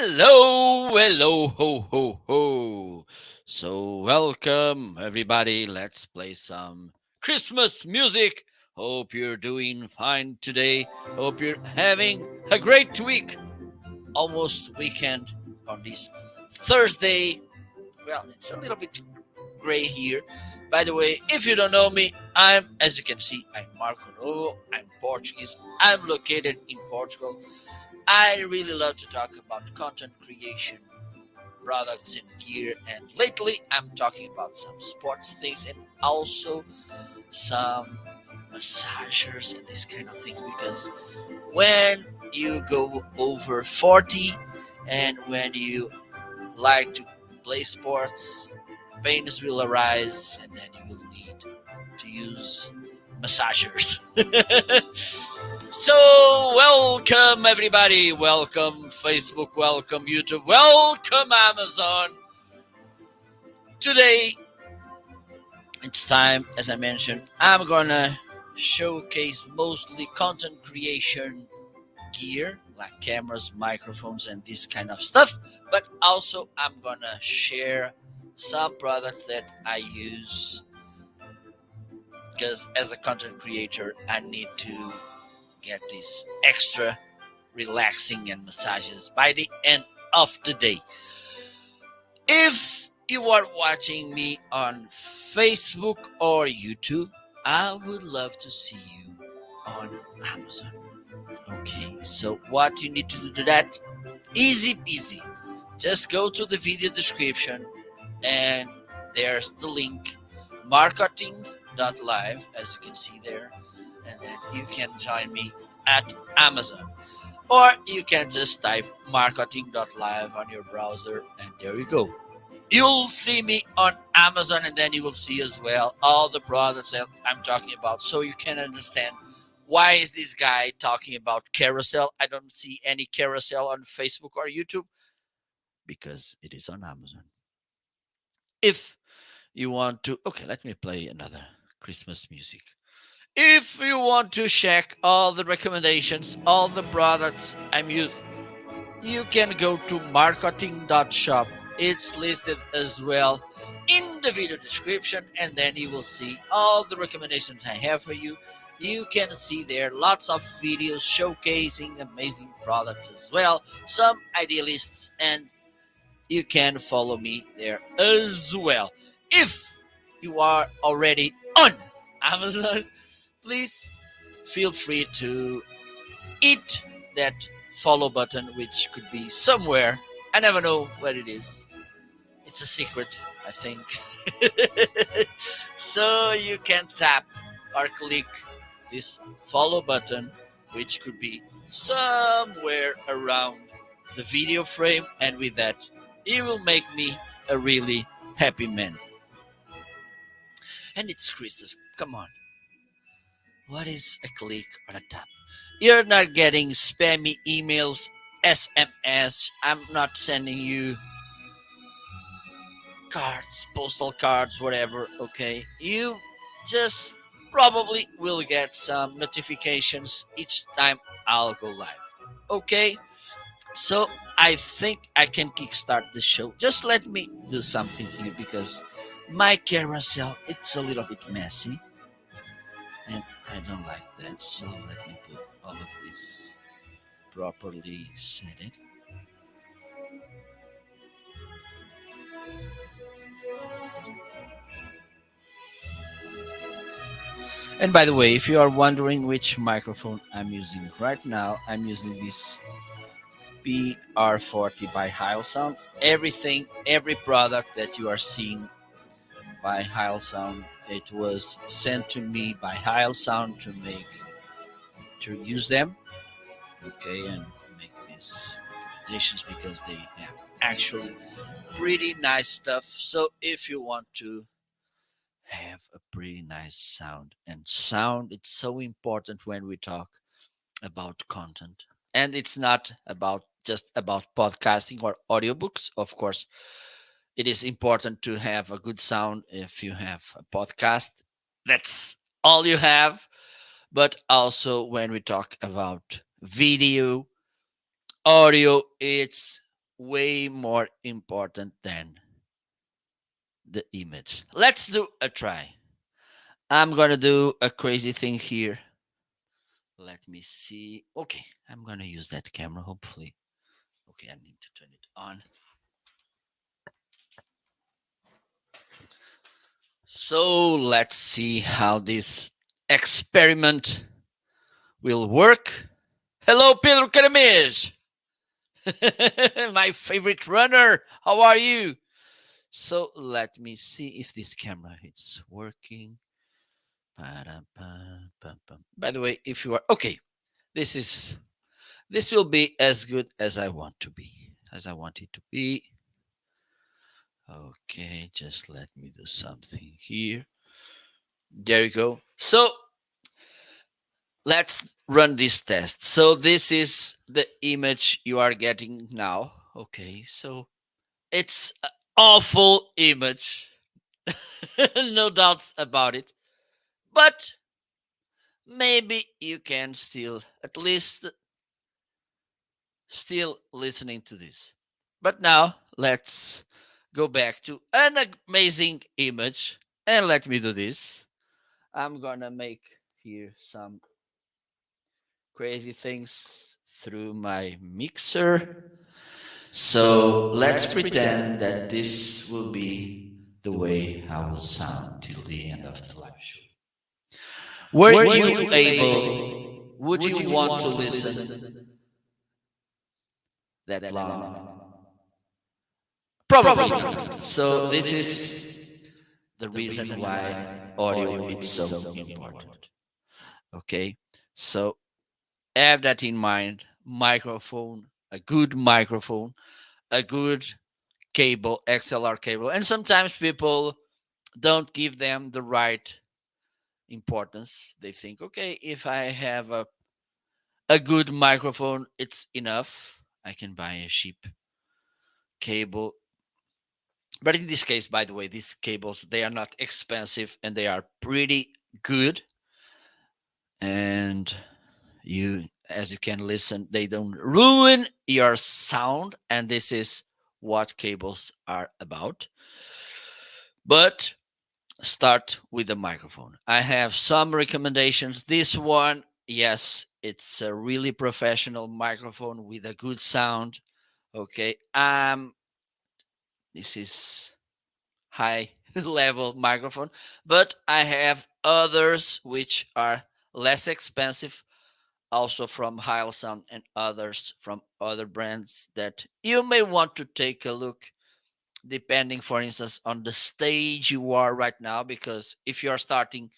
Hello, ho, ho, ho. So, welcome, everybody. Let's play some Christmas music. Hope you're doing fine today. Hope you're having a great week. Almost weekend on this Thursday. Well, it's a little bit gray here. By the way, if you don't know me, as you can see, I'm Marco Novo. I'm Portuguese. I'm located in Portugal. I really love to talk about content creation, products, and gear. And lately, I'm talking about some sports things and also some massagers and these kind of things. Because when you go over 40 and when you like to play sports, pains will arise and then you will need to use massagers. So, welcome everybody. Welcome Facebook. Welcome YouTube. Welcome Amazon. Today, it's time, as I mentioned, I'm gonna showcase mostly content creation gear like cameras, microphones, and this kind of stuff. But also, I'm gonna share some products that I use because as a content creator, I need to get this extra relaxing and massages by the end of the day. If you are watching me on Facebook or YouTube, I would love to see you on Amazon. Okay, so what you need to do to that? Easy peasy. Just go to the video description and there's the link marketing.live as you can see there, and then you can join me at Amazon. Or you can just type marketing.live on your browser and there you go. You'll see me on Amazon and then you will see as well all the products that I'm talking about so you can understand why is this guy talking about carousel. I don't see any carousel on Facebook or YouTube because it is on Amazon. If you want to, okay, let me play another Christmas music. If you want to check all the recommendations, all the products I'm using, you can go to marketing.shop. It's listed as well in the video description, and then you will see all the recommendations I have for you. You can see there lots of videos showcasing amazing products as well, some idea lists, and you can follow me there as well. If you are already on Amazon, please feel free to hit that follow button, which could be somewhere. I never know where it is. It's a secret, I think. So you can tap or click this follow button, which could be somewhere around the video frame, and with that, it will make me a really happy man. And it's Christmas. Come on. What is a click or a tap? You're not getting spammy emails, SMS. I'm not sending you cards, postal cards, whatever. Okay. You just probably will get some notifications each time I'll go live. Okay. So I think I can kickstart the show. Just let me do something here because my carousel it's a little bit messy and I don't like that. So let me put all of this properly set it. And by the way, if you are wondering which microphone I'm using right now, I'm using this PR40 by Heil Sound. Everything, every product that you are seeing by Heil Sound, it was sent to me by Heil Sound to use them. Okay, and make these recommendations because they have actually pretty nice stuff. So if you want to have a pretty nice sound, and sound it's so important when we talk about content, and it's not about just about podcasting or audiobooks. Of course it is important to have a good sound if you have a podcast, that's all you have. But also when we talk about video audio, it's way more important than the image. Let's do a try. I'm gonna do a crazy thing here. Let me see. Okay, I'm gonna use that camera, hopefully. Okay, I need to turn it on. So let's see how this experiment will work. Hello, Pedro Caramês, my favorite runner. How are you? So let me see if this camera is working. By the way, if you are okay, this will be as good as I want to be, as I want it to be. Okay, just let me do something here. There you go. So let's run this test. So this is the image you are getting now. Okay, so it's an awful image. No doubts about it. But maybe you can still, at least, still listening to this. But now let's go back to an amazing image and let me do this. I'm gonna make here some crazy things through my mixer. So let's pretend that this will be the way I will sound till the end of the live show. Were you able, would you want to listen that long? Probably not. So this is the reason why audio is so important. Okay, so have that in mind. Microphone, a good microphone, a good cable, XLR cable, and sometimes people don't give them the right importance. They think, okay, if I have a good microphone, it's enough. I can buy a cheap cable. But in this case, by the way, these cables, they are not expensive and they are pretty good. And you, as you can listen, they don't ruin your sound. And this is what cables are about. But start with the microphone. I have some recommendations. This one, yes, it's a really professional microphone with a good sound. Okay. This is high level microphone, but I have others which are less expensive, also from Heil Sound and others from other brands that you may want to take a look, depending, for instance, on the stage you are right now. Because if you are starting,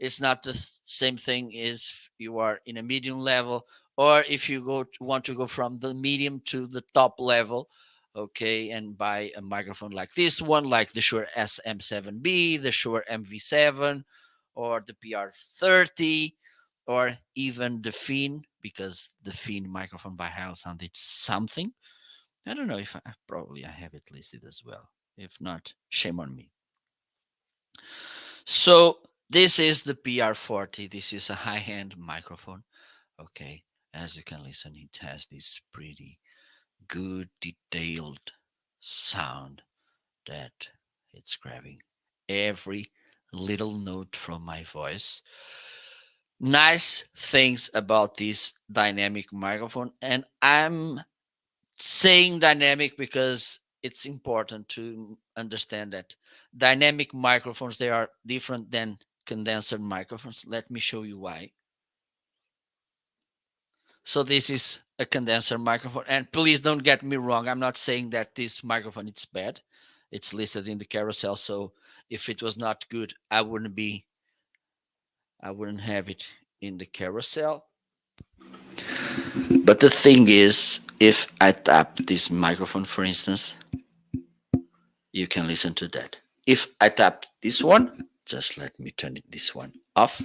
it's not the same thing as you are in a medium level, or if you want to go from the medium to the top level, okay, and buy a microphone like this one, like the Shure SM7B, the Shure MV7, or the PR30, or even the Fiend, because the Fiend microphone by Sound, it's something. I don't know if probably I have it listed as well. If not, shame on me. So this is the PR40. This is a high-end microphone. Okay, as you can listen, it has this pretty good detailed sound that it's grabbing every little note from my voice. Nice things about this dynamic microphone, and I'm saying dynamic because it's important to understand that dynamic microphones, they are different than condenser microphones. Let me show you why. So this is a condenser microphone, and please don't get me wrong, I'm not saying that this microphone is bad. It's listed in the carousel, so if it was not good, I wouldn't have it in the carousel. But the thing is, if I tap this microphone, for instance, you can listen to that. If I tap this one, just let me turn this one off.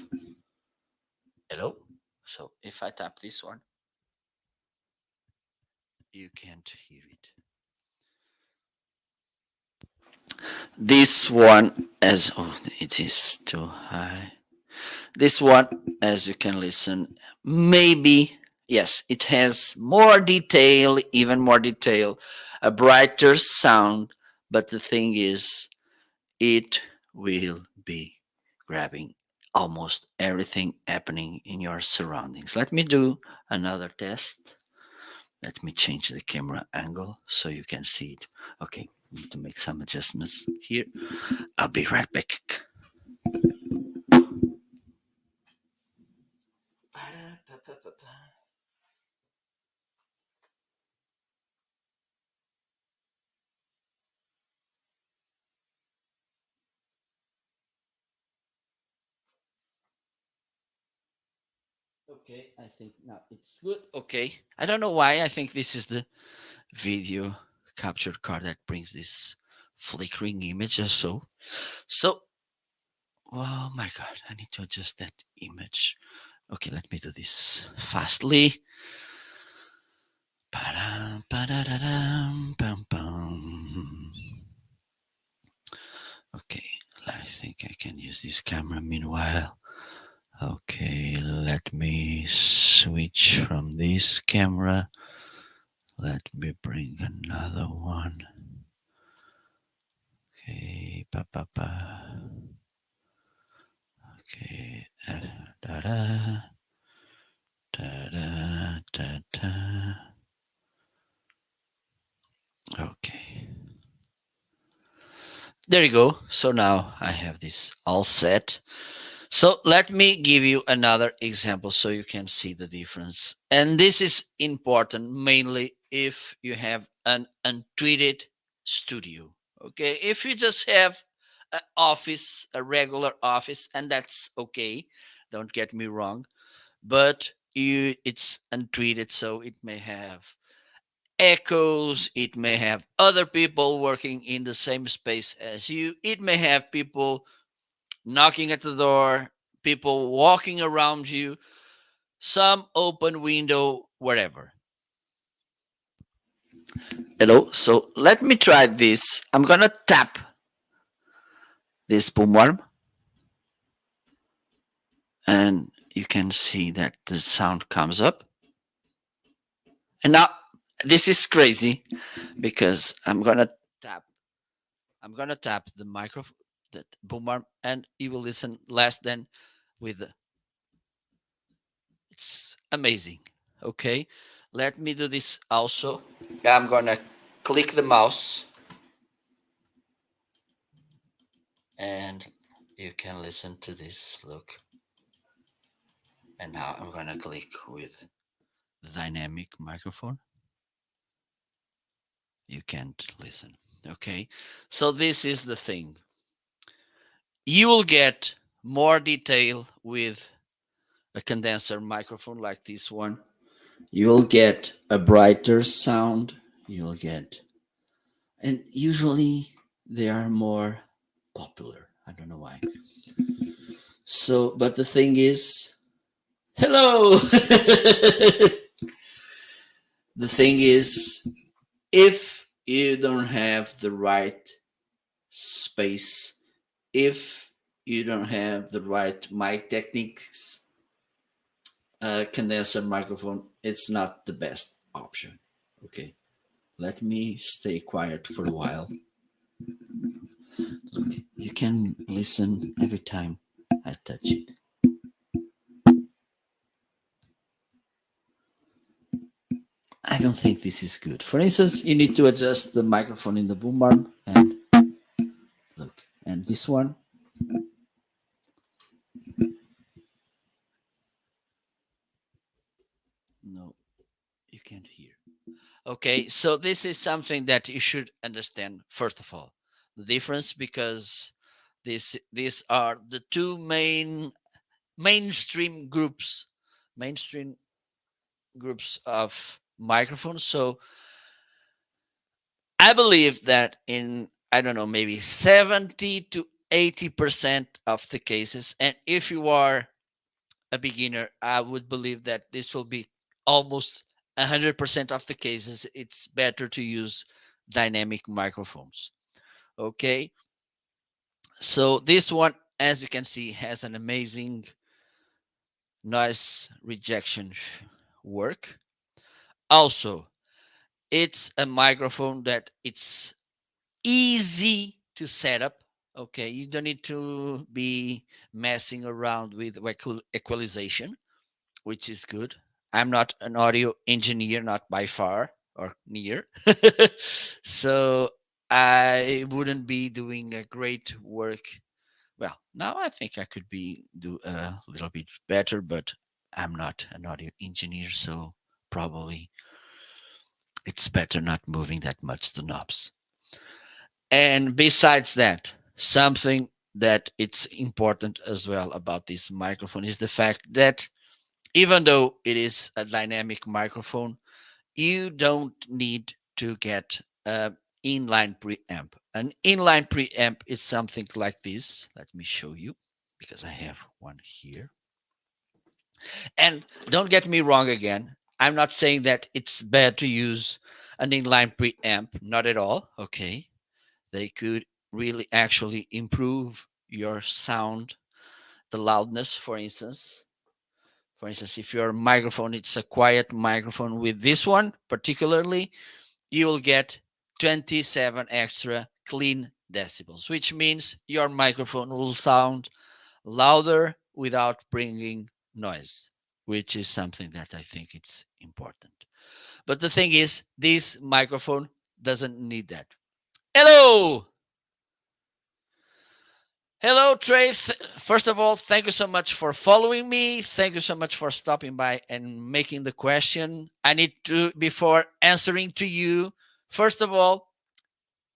Hello? So if I tap this one, you can't hear it. This one, as oh, it is too high. This one, as you can listen, maybe, yes, it has more detail, even more detail. a brighter sound, but the thing is, it will be grabbing almost everything happening in your surroundings. Let me do another test. Let me change the camera angle so you can see it. Okay, need to make some adjustments here. I'll be right back. Okay, I think now it's good. Okay, I don't know why. I think this is the video capture card that brings this flickering image or so. So, oh my god, I need to adjust that image. Okay, let me do this fastly. Ba-dum, ba-da-da-dum, bum, bum. Okay, I think I can use this camera meanwhile. Okay, let me switch from this camera. Let me bring another one. Okay, pa pa pa. Okay, da da da da da da. Okay, there you go. So now I have this all set. So let me give you another example so you can see the difference. And this is important mainly if you have an untweeted studio. Okay, if you just have an office, a regular office, and that's okay. Don't get me wrong, but it's untreated, so it may have echoes, it may have other people working in the same space as you, it may have people knocking at the door, people walking around you, some open window, whatever. Hello, so let me try this. I'm gonna tap this boom worm, and you can see that the sound comes up. And now this is crazy because tap I'm gonna tap the microphone, that boom arm, and you will listen less than with it's amazing. Okay, let me do this also. I'm gonna click the mouse and you can listen to this. Look, and now I'm gonna click with the dynamic microphone. You can't listen. Okay, so this is the thing. You will get more detail with a condenser microphone like this one. You'll get a brighter sound. You'll get, and usually they are more popular. I don't know why. So, but the thing is, hello. The thing is, if you don't have the right space, if you don't have the right mic techniques, condenser microphone, it's not the best option. Okay, let me stay quiet for a while. Look, you can listen every time I touch it. I don't think this is good. For instance, you need to adjust the microphone in the boom arm, and look, and this one. No, you can't hear. Okay, so this is something that you should understand first of all. The difference, because these are the two mainstream groups, mainstream groups of microphones. So I believe that in, I don't know, maybe 70 to 80% of the cases, and if you are a beginner, I would believe that this will be almost 100% of the cases. It's better to use dynamic microphones. Okay. So this one, as you can see, has an amazing noise rejection work. Also, It's a microphone that it's easy to set up. Okay, you don't need to be messing around with equalization, which is good. I'm not an audio engineer, not by far or near. So I wouldn't be doing a great work. Well, now I think I could be do a little bit better, but I'm not an audio engineer, so probably it's better not moving that much the knobs. And besides that, something that it's important as well about this microphone is the fact that even though it is a dynamic microphone, you don't need to get an inline preamp. An inline preamp is something like this. Let me show you because I have one here. And don't get me wrong again. I'm not saying that it's bad to use an inline preamp, not at all. Okay. They could really actually improve your sound, the loudness, for instance. For instance, if your microphone it's a quiet microphone with this one particularly, you will get 27 extra clean decibels, which means your microphone will sound louder without bringing noise, which is something that I think it's important. But the thing is, this microphone doesn't need that. Hello! Hello, Trey. First of all, thank you so much for following me. Thank you so much for stopping by and making the question. I need to, before answering to you, first of all,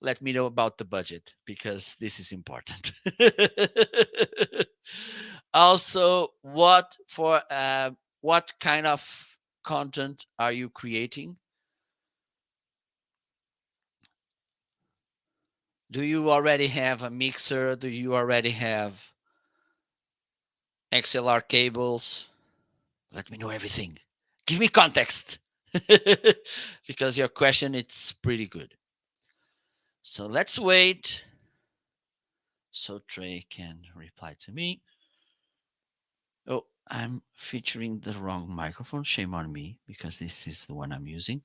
let me know about the budget because this is important. Also, what kind of content are you creating? Do you already have a mixer? Do you already have XLR cables? Let me know everything. Give me context. Because your question it's pretty good. So let's wait so Trey can reply to me. Oh, I'm featuring the wrong microphone. Shame on me because this is the one I'm using.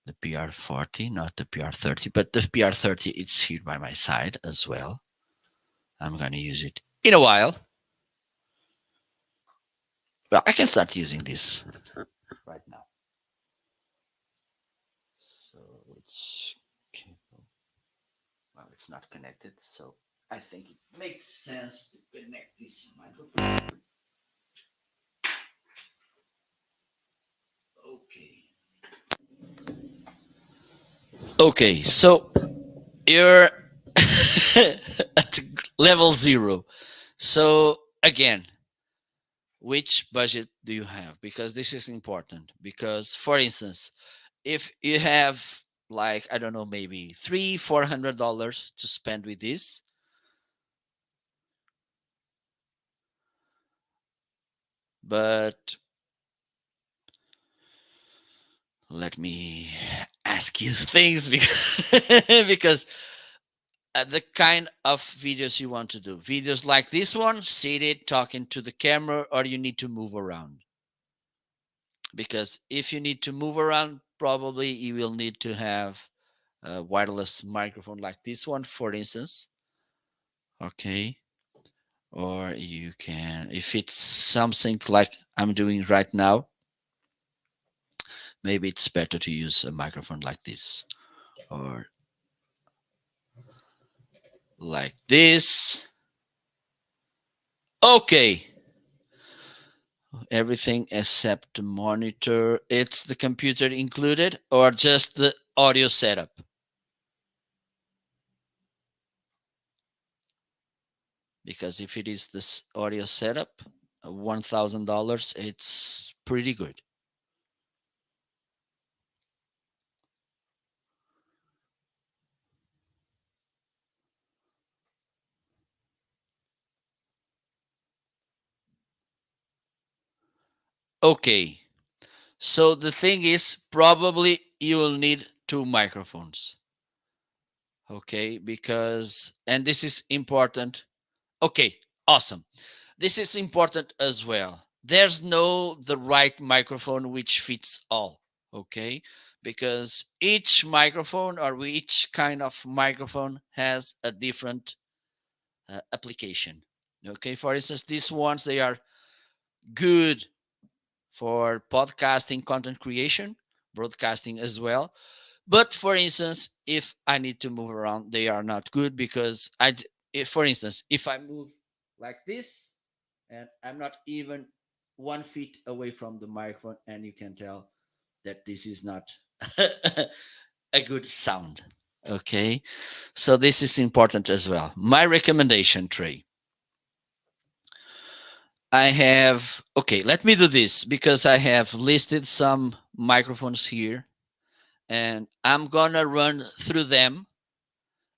The PR40, not the PR30, but the PR30 it's here by my side as well. I'm going to use it in a while. Well, I can start using this right now. So which cable? Well, it's not connected, so I think it makes sense to connect this microphone. Okay. Okay, so you're at level 0. So again, which budget do you have? Because this is important. Because for instance, if you have like I don't know, maybe $300-400 to spend with this, but let me ask you things because because the kind of videos you want to do, videos like this one, seated talking to the camera, or you need to move around. Because if you need to move around, probably you will need to have a wireless microphone like this one, for instance. Okay. Or you can, if it's something like I'm doing right now, maybe it's better to use a microphone like this or like this. Okay. Everything except the monitor. It's the computer included or just the audio setup? Because if it is this audio setup, $1,000, it's pretty good. Okay. So the thing is, probably you will need 2 microphones. Okay, because and this is important. Okay, awesome. This is important as well. There's no the right microphone which fits all. Okay, because each microphone or each kind of microphone has a different application. Okay, for instance, these ones, they are good for podcasting, content creation, broadcasting as well. But for instance, if I need to move around, they are not good because if, for instance, if I move like this and I'm not even 1 feet away from the microphone, and you can tell that this is not a good sound. Okay, so this is important as well. My recommendation, Trey, I have, okay, let me do this because I have listed some microphones here and I'm gonna run through them,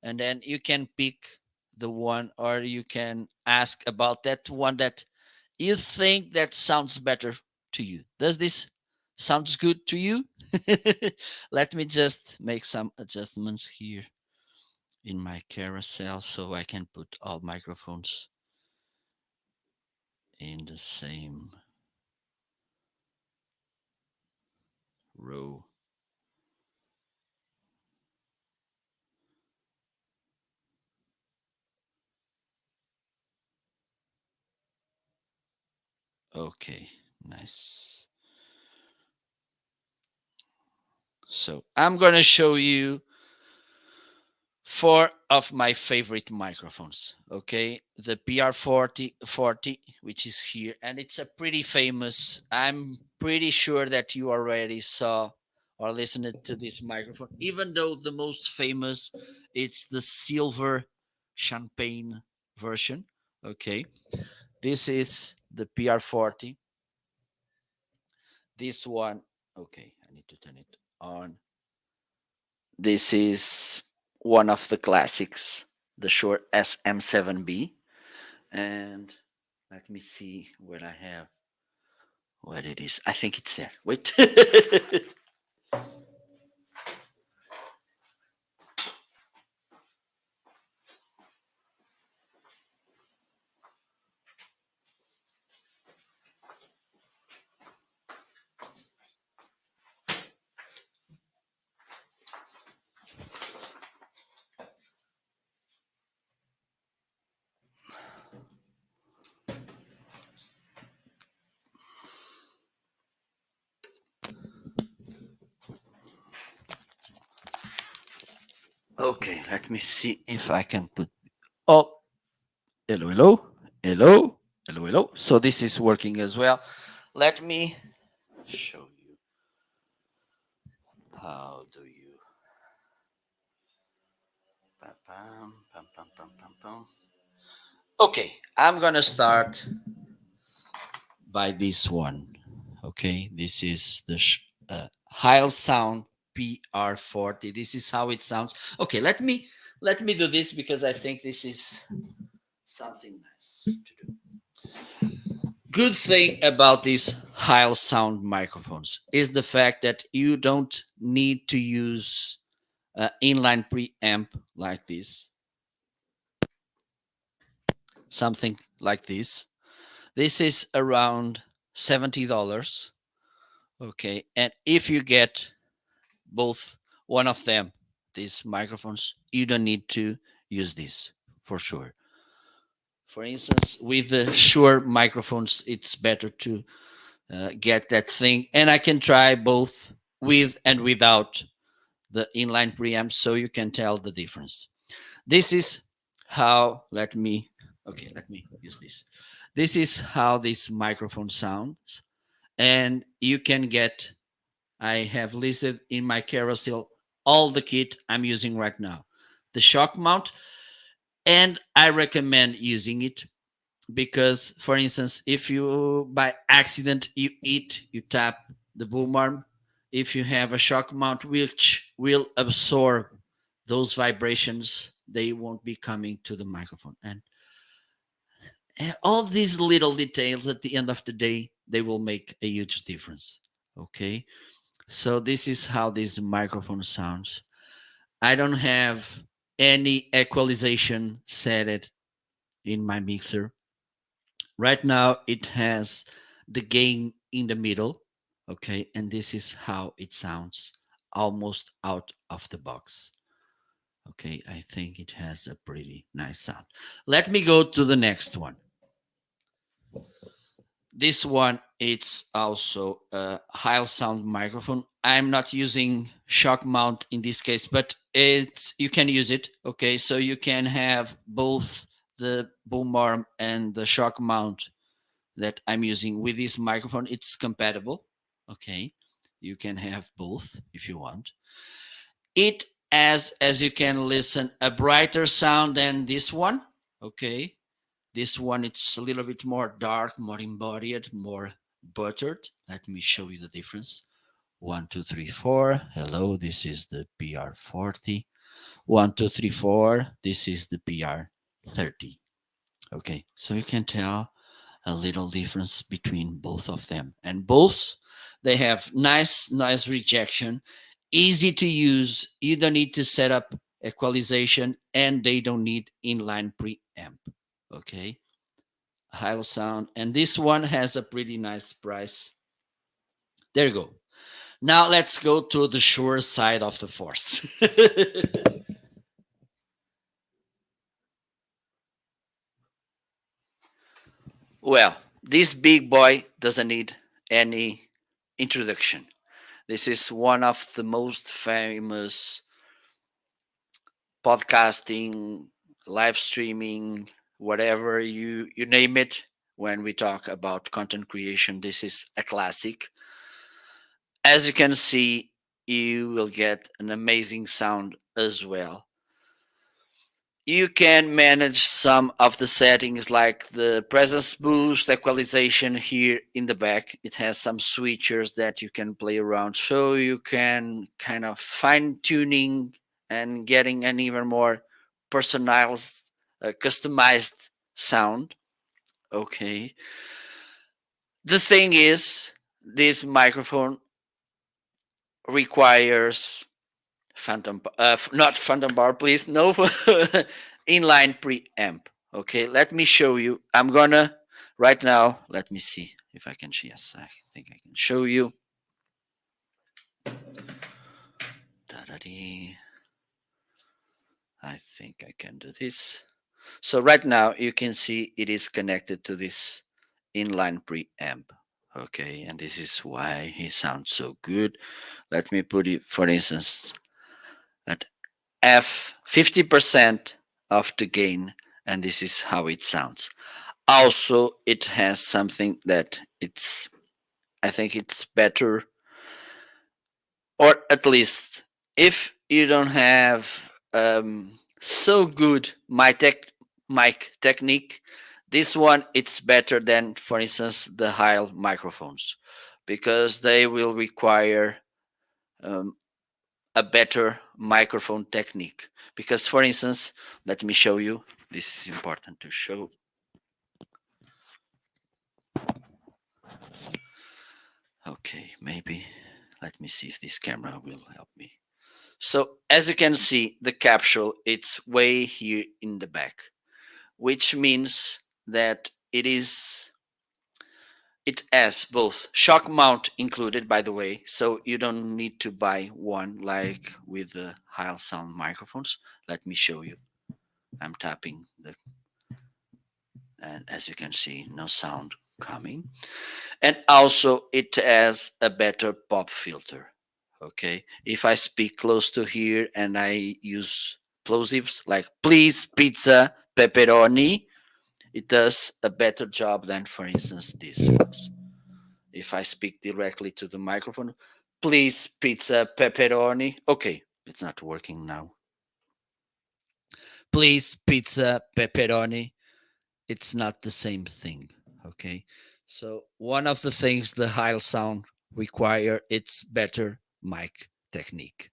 and then you can pick the one, or you can ask about that one that you think that sounds better to you. Does this sounds good to you? Let me just make some adjustments here in my carousel so I can put all microphones in the same row. Okay, nice. So I'm going to show you four of my favorite microphones. Okay, the PR40, which is here, and it's a pretty famous. I'm pretty sure that you already saw or listened to this microphone, even though the most famous, it's the silver champagne version. Okay, this is the PR40. This one, okay, I need to turn it on. This is one of the classics, the Shure SM7B. And let me see what I have. What it is. I think it's there. Wait. Okay, let me see if I can put. Oh, hello, hello, hello, hello, hello. So this is working as well. Let me show you how do you. Pam, pam, pam, pam, pam, pam, pam. Okay, I'm gonna start by this one. Okay, this is the Heil Sound PR40. This is how it sounds. Okay, let me do this because I think this is something nice to do. Good thing about these Heil Sound microphones is the fact that you don't need to use inline preamp like this, something like this. This is around $70. Okay, and if you get both one of them, these microphones, you don't need to use this for sure. For instance, with the Shure microphones, it's better to get that thing, and I can try both with and without the inline preamps so you can tell the difference. This is how, let me use this. This is how this microphone sounds, and you can get, I have listed in my carousel all the kit I'm using right now. The shock mount, and I recommend using it because, for instance, if you by accident you tap the boom arm, if you have a shock mount which will absorb those vibrations, they won't be coming to the microphone. And all these little details at the end of the day, they will make a huge difference. Okay. So this is how this microphone sounds. I don't have any equalization set in my mixer. Right now it has the gain in the middle. Okay, and this is how it sounds. almost out of the box. Okay, I think it has a pretty nice sound. Let me go to the next one. This one, it's also a high sound microphone. I'm not using shock mount in this case, but it's you can use it. Okay, so you can have both the boom arm and the shock mount that I'm using with this microphone. It's compatible. Okay, you can have both if you want. It as you can listen, a brighter sound than this one. Okay, this one, it's a little bit more dark, more embodied, more buttered. Let me show you the difference. 1, 2, 3, 4. Hello, this is the PR40. 1, 2, 3, 4. This is the PR30. Okay, so you can tell a little difference between both of them. And both, they have nice noise rejection, easy to use. You don't need to set up equalization, and they don't need inline preamp. Okay, high sound, and this one has a pretty nice price. There you go. Now let's go to the Shure side of the force. Well, this big boy doesn't need any introduction. This is one of the most famous podcasting, live streaming, whatever you name it. When we talk about content creation, this is a classic. As you can see, you will get an amazing sound as well. You can manage some of the settings like the presence boost, equalization here in the back. It has some switchers that you can play around, so you can kind of fine tuning and getting an even more personalized, customized sound. Okay. The thing is, this microphone requires phantom not phantom bar, please, no. Inline preamp. Okay, let me show you. I'm gonna right now, let me see if I can. Yes, I think I can show you. Da-da-dee. I think I can do this. So right now you can see it is connected to this inline preamp. Okay, and this is why he sounds so good. Let me put it, for instance, at F 50% of the gain, and this is how it sounds. Also, it has something that I think it's better, or at least if you don't have so good mic technique, this one it's better than, for instance, the Heil microphones, because they will require um, a better microphone technique. Because, for instance, let me show you. This is important to show. Okay, maybe. Let me see if this camera will help me. So, as you can see, the capsule, it's way here in the back, which means that it has both shock mount included, by the way, so you don't need to buy one like with the Heil sound microphones. Let me show you. I'm tapping and as you can see, no sound coming. And also it has a better pop filter. Okay, if I speak close to here and I use plosives like please pizza pepperoni, it does a better job than, for instance, these ones. If I speak directly to the microphone, please pizza pepperoni. Okay, it's not working now. Please pizza pepperoni. It's not the same thing. Okay, so one of the things the Heil sound require, it's better mic technique.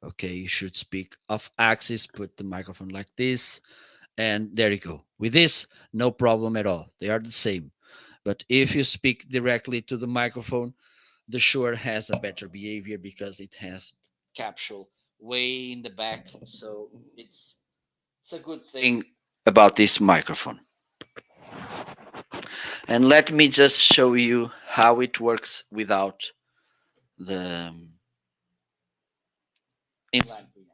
Okay, you should speak off axis, put the microphone like this, and there you go. With this, no problem at all. They are the same. But if you speak directly to the microphone, the Shure has a better behavior because it has capsule way in the back. So it's a good thing about this microphone. And let me just show you how it works without the inline preamp.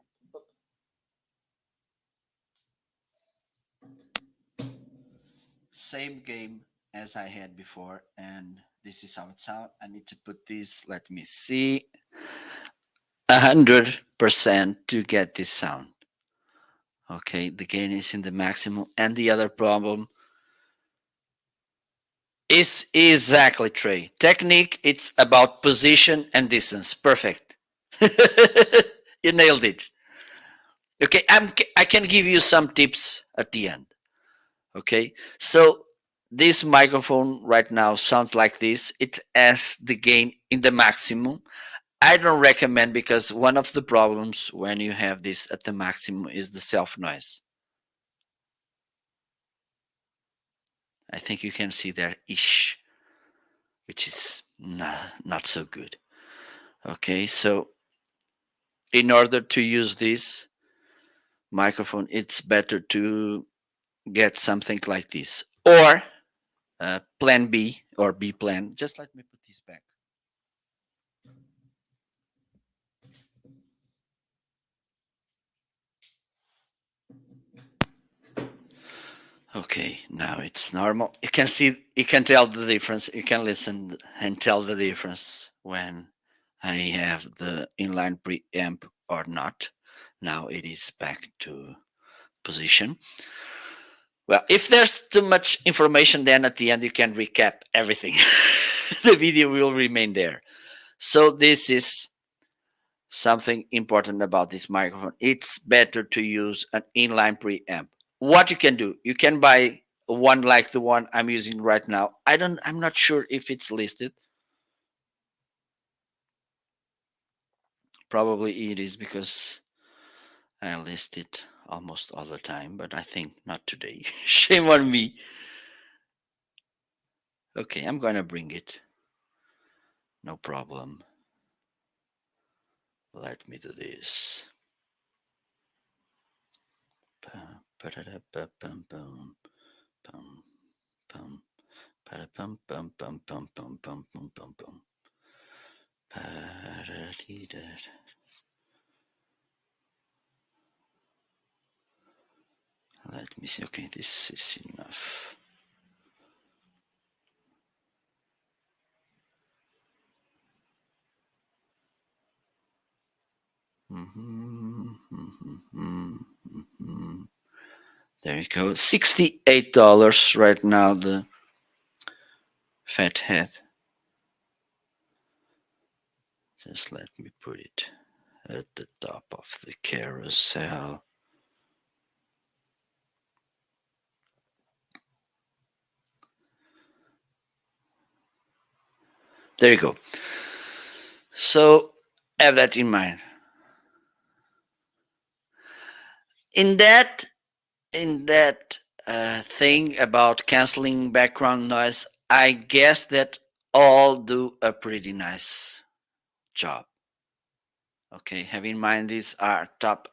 Same game as I had before, and this is how it sounds. I need to put this, let me see, 100% to get this sound. Okay, the gain is in the maximum, and the other problem is exactly, Trey. Technique, it's about position and distance. Perfect. You nailed it. Okay, I can give you some tips at the end. Okay, so this microphone right now sounds like this. It has the gain in the maximum. I don't recommend, because one of the problems when you have this at the maximum is the self noise. I think you can see there ish, which is not so good. Okay, so in order to use this microphone, it's better to get something like this, or plan B or B plan. Just let me put this back. Okay, now it's normal. You can see, you can tell the difference. You can listen and tell the difference when I have the inline preamp or not. Now it is back to position. Well, if there's too much information, then at the end you can recap everything. The video will remain there. So this is something important about this microphone. It's better to use an inline preamp. What you can do, you can buy one like the one I'm using right now. I'm not sure if it's listed. Probably it is, because I list it almost all the time, but I think not today. Shame on me. Okay, I'm gonna bring it. No problem. Let me do this. Let me see. Okay, this is enough. There you go. $68 right now, the Fathead. Just let me put it at the top of the carousel. There you go. So have that in mind. In that thing about canceling background noise, I guess that all do a pretty nice job. Okay, have in mind these are top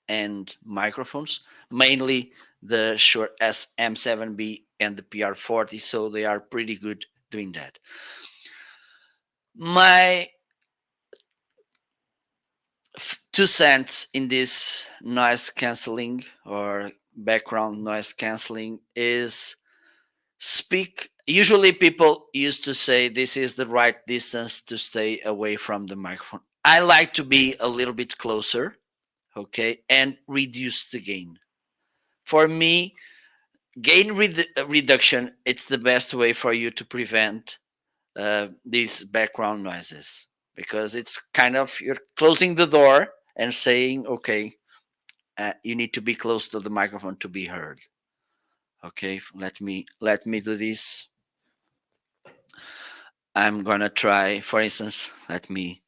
end microphones, mainly the Shure SM7B and the PR40, so they are pretty good doing that. My 2 cents in this noise canceling or background noise canceling is speak. Usually people used to say this is the right distance to stay away from the microphone. I like to be a little bit closer, okay, and reduce the gain. For me, gain reduction, it's the best way for you to prevent these background noises, because it's kind of, you're closing the door and saying, okay, you need to be close to the microphone to be heard. Okay, let me do this. I'm gonna try, for instance, let me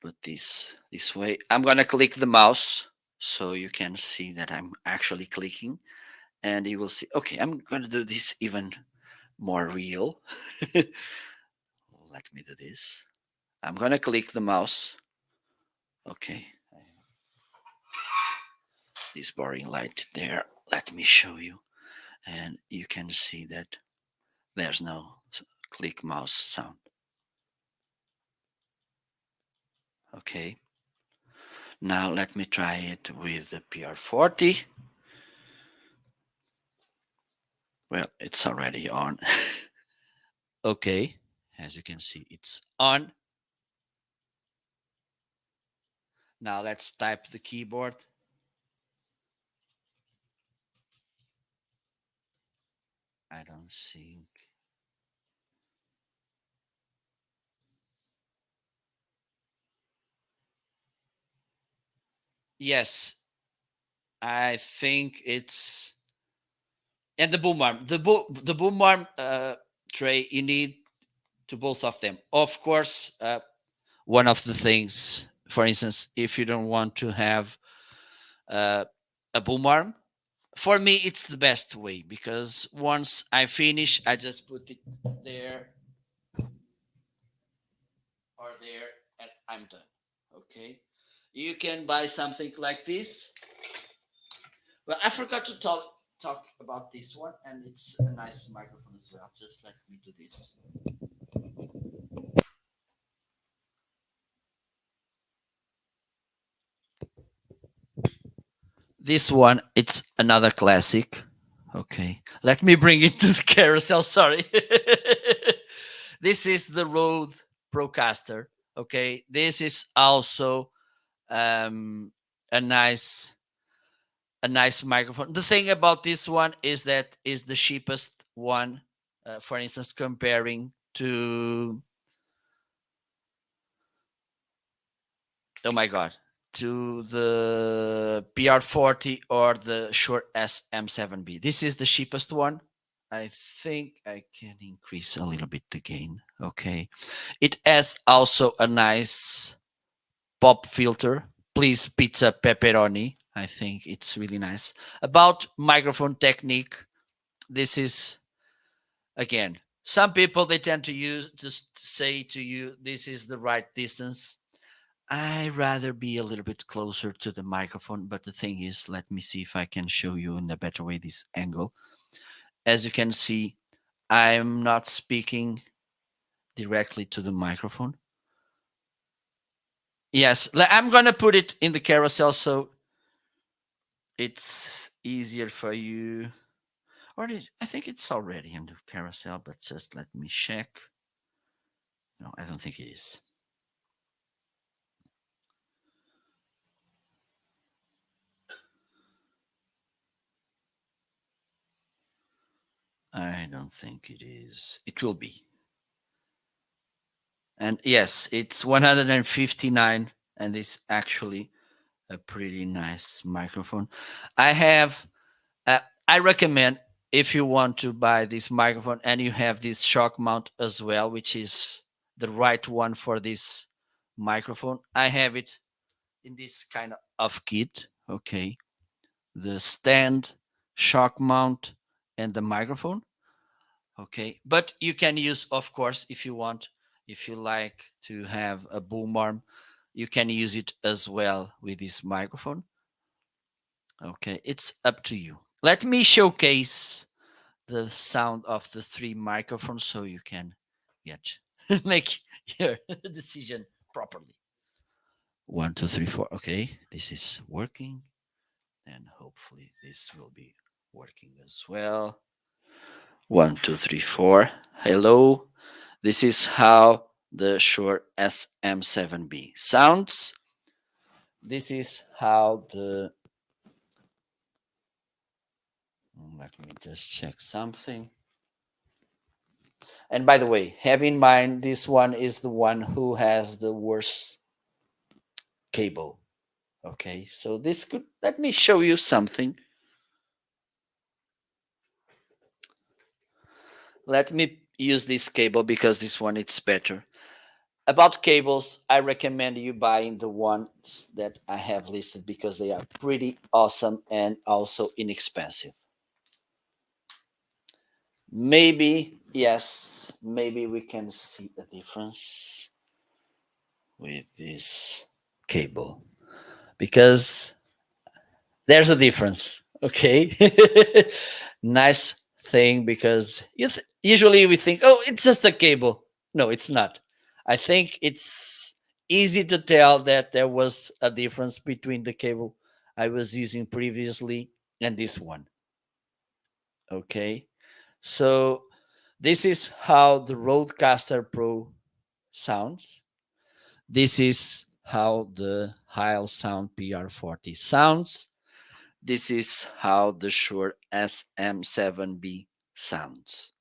put this way. I'm gonna click the mouse so you can see that I'm actually clicking, and you will see. Okay, I'm gonna do this even more real. Let me do this. I'm gonna click the mouse. Okay, this boring light there. Let me show you, and you can see that there's no click mouse sound. Okay, Now let me try it with the PR40. Well, it's already on. Okay, as you can see, it's on. Now let's type the keyboard. I don't think. Yes, I think it's, and the boom arm. The boom arm tray, you need to both of them. Of course, one of the things, for instance, if you don't want to have uh, a boom arm, for me it's the best way, because once I finish, I just put it there or there, and I'm done. Okay, you can buy something like this. Well, I forgot to talk about this one, and it's a nice microphone as well. Just let me do this. This one, it's another classic. Okay, let me bring it to the carousel. Sorry. This is the Rode Procaster. Okay, this is also um, a nice microphone. The thing about this one is that is the cheapest one. For instance, comparing to, oh my god, to the PR40 or the Shure SM7B. This is the cheapest one. I think I can increase a little bit the gain. Okay. It has also a nice pop filter. Please, pizza pepperoni. I think it's really nice. About microphone technique, this is, again, some people, they tend to use, just say to you, this is the right distance. I rather be a little bit closer to the microphone, but the thing is, let me see if I can show you in a better way this angle. As you can see, I'm not speaking directly to the microphone. Yes, I'm gonna put it in the carousel so it's easier for you. Or I think it's already in the carousel, but just let me check. No, I don't think it is. I don't think it is. It will be. And yes, it's 159, and it's actually a pretty nice microphone. I have, uh, I recommend, if you want to buy this microphone and you have this shock mount as well, which is the right one for this microphone. I have it in this kind of kit. Okay, the stand, shock mount, and the microphone. Okay, but you can use, of course, if you want, if you like to have a boom arm, you can use it as well with this microphone. Okay, it's up to you. Let me showcase the sound of the three microphones so you can get make your decision properly. 1, 2, 3, 4. Okay, this is working, and hopefully this will be working as well. 1, 2, 3, 4. Hello. This is how the Shure SM7B sounds. This is how the. Let me just check something. And by the way, have in mind this one is the one who has the worst cable. Okay, so this could, let me show you something. Let me use this cable because this one it's better. About cables, I recommend you buying the ones that I have listed because they are pretty awesome and also inexpensive. Maybe, yes, maybe we can see a difference with this cable because there's a difference. Okay. Nice thing because usually we think, oh, it's just a cable. No, it's not. I think it's easy to tell that there was a difference between the cable I was using previously and this one. Okay, so this is how the Rodecaster Pro sounds. This is how the Heil Sound PR40 sounds. This is how the Shure SM7B sounds.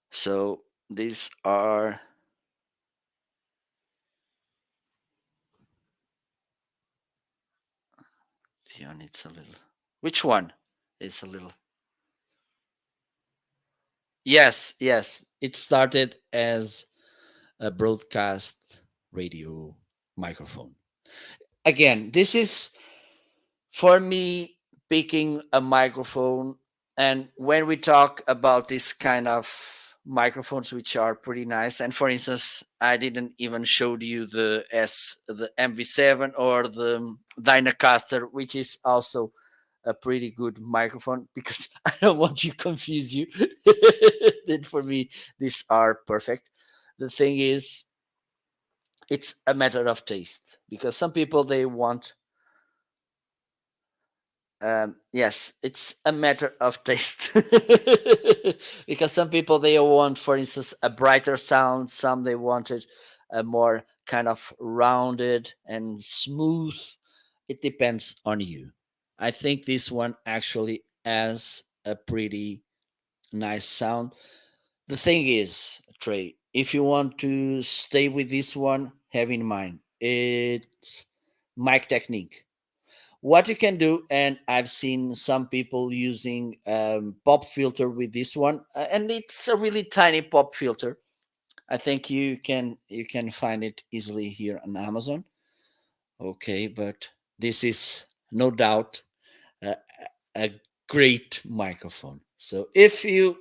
So these are the units a little. Which one is a little? Yes, yes. It started as a broadcast radio microphone. Again, this is for me picking a microphone. And when we talk about this kind of microphones, which are pretty nice, and for instance, I didn't even show you the MV7 or the Dynacaster, which is also a pretty good microphone, because I don't want to confuse you. Then for me, these are perfect. The thing is, it's a matter of taste, because some people they want, yes, it's a matter of taste. Because some people they want, for instance, a brighter sound, some they wanted a more kind of rounded and smooth. It depends on you. I think this one actually has a pretty nice sound. The thing is, Trey, if you want to stay with this one, have in mind it's mic technique. What you can do, and I've seen some people using pop filter with this one, and it's a really tiny pop filter. I think you can find it easily here on Amazon. Okay, but this is no doubt a, a great microphone. So if you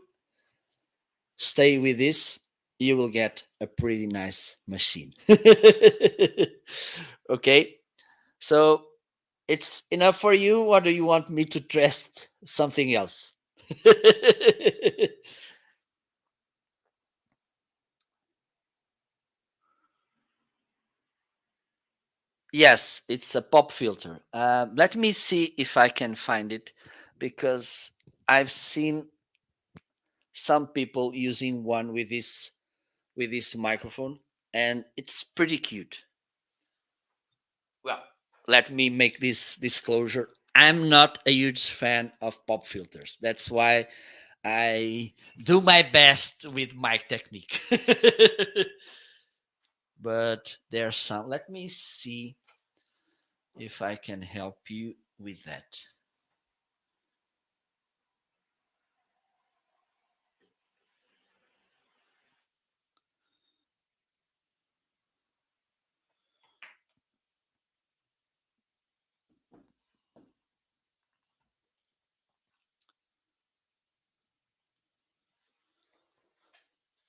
stay with this, you will get a pretty nice machine. Okay, so it's enough for you, or do you want me to test something else? Yes, it's a pop filter. Let me see if I can find it, because I've seen some people using one with this microphone, and it's pretty cute. Well, let me make this disclosure. I'm not a huge fan of pop filters. That's why I do my best with mic technique. But there's some. Let me see if I can help you with that.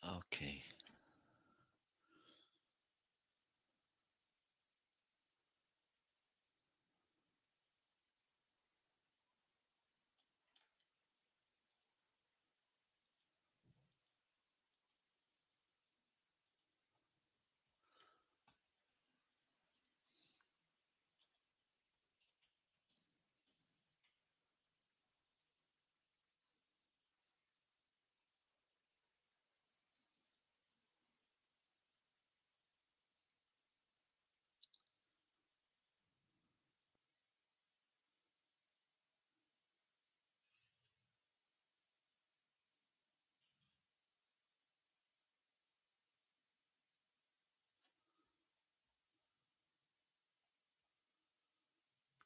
Okay.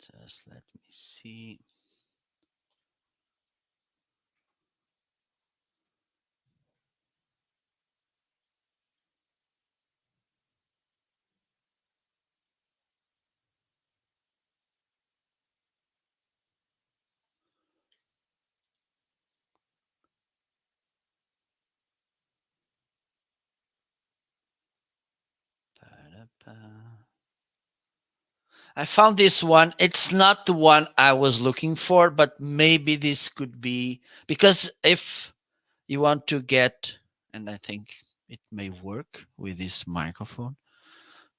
Just let me see. Ba-da-ba. I found this one. It's not the one I was looking for, but maybe this could be, because if you want to get, and I think it may work with this microphone.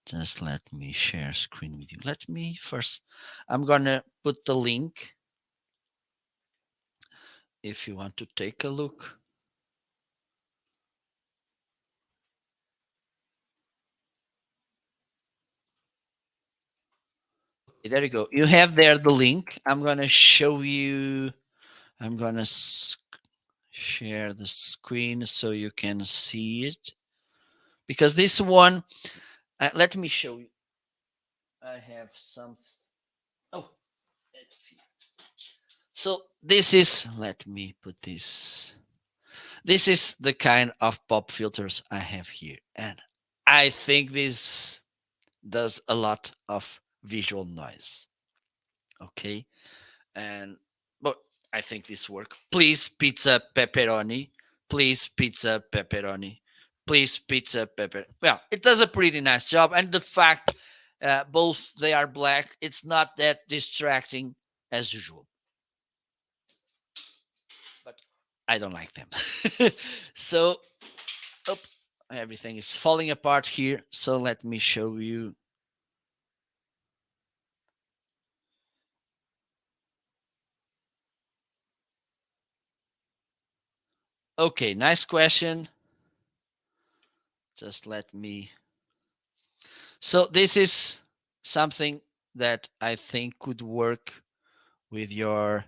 Just let me share screen with you. Let me first, I'm gonna put the link if you want to take a look. Okay, there you go. You have there the link. I'm gonna show you. I'm gonna share the screen so you can see it. Because this one, let me show you. I have some. Oh, let's see. So this is. Let me put this. This is the kind of pop filters I have here, and I think this does a lot of visual noise. Okay, and but I think this works. Please pizza pepperoni. Please pizza pepperoni. Please pizza pepper. Well, it does a pretty nice job, and the fact both they are black, it's not that distracting as usual. But I don't like them. So, oh, everything is falling apart here. So let me show you. Okay, nice question. Just let me. So this is something that I think could work with your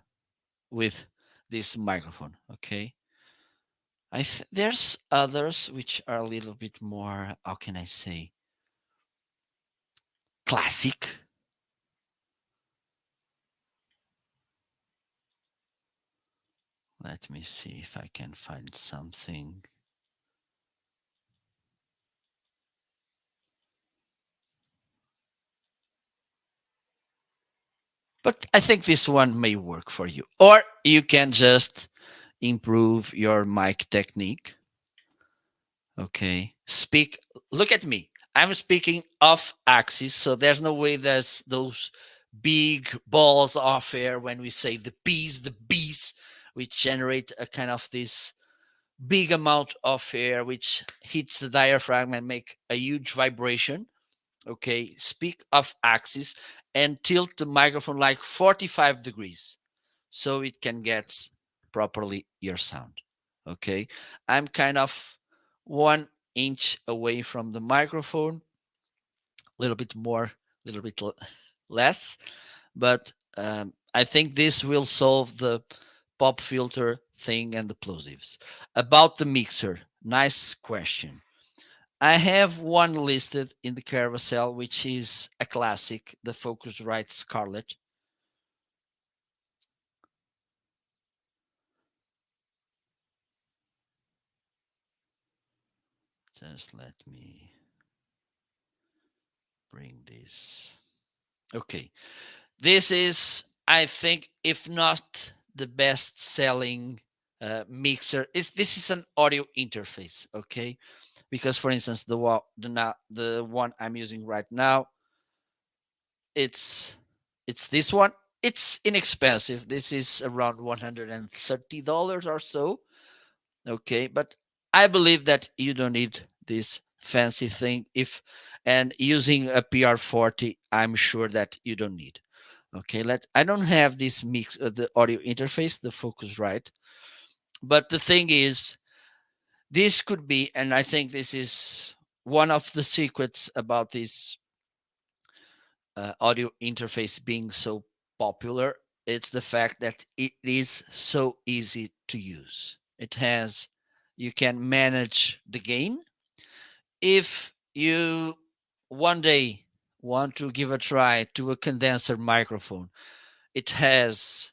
with this microphone. Okay. There's others which are a little bit more, how can I say, classic. Let me see if I can find something. But I think this one may work for you. Or you can just improve your mic technique. Okay. Speak, look at me. I'm speaking off axis, so there's no way there's those big balls off air when we say the P's, the B's, which generate a kind of this big amount of air which hits the diaphragm and make a huge vibration. Okay, speak off axis and tilt the microphone like 45 degrees so it can get properly your sound. Okay, I'm kind of 1 inch away from the microphone, a little bit more, a little bit less, but I think this will solve the pop filter thing and the plosives. About the mixer, nice question. I have one listed in the carousel, which is a classic, the Focusrite Scarlett. Just let me bring this. Okay. This is, I think, if not the best selling mixer, this is an audio interface. Okay. Because, for instance, the one I'm using right now, it's this one. It's inexpensive. This is around $130 or so. Okay, but I believe that you don't need this fancy thing. If and using a PR40, I'm sure that you don't need. Okay, I don't have this mix the audio interface, the Focusrite, but the thing is, this could be, and I think this is one of the secrets about this audio interface being so popular. It's the fact that it is so easy to use. It has, you can manage the gain. If you one day want to give a try to a condenser microphone, it has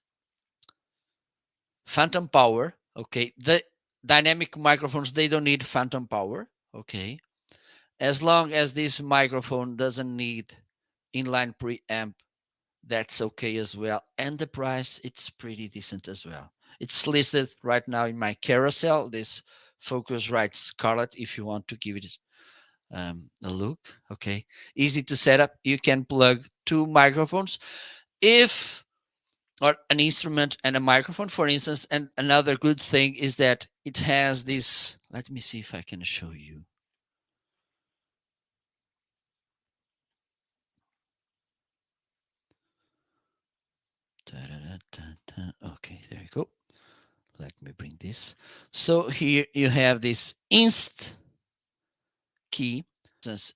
phantom power. Okay, the dynamic microphones, they don't need phantom power. Okay, as long as this microphone doesn't need inline preamp, that's okay as well. And the price, it's pretty decent as well. It's listed right now in my carousel, this Focusrite Scarlett, if you want to give it a look. Okay, easy to set up. You can plug two microphones. If or an instrument and a microphone, for instance. And another good thing is that it has this. Let me see if I can show you. Okay, there you go. Let me bring this. So here you have this inst key.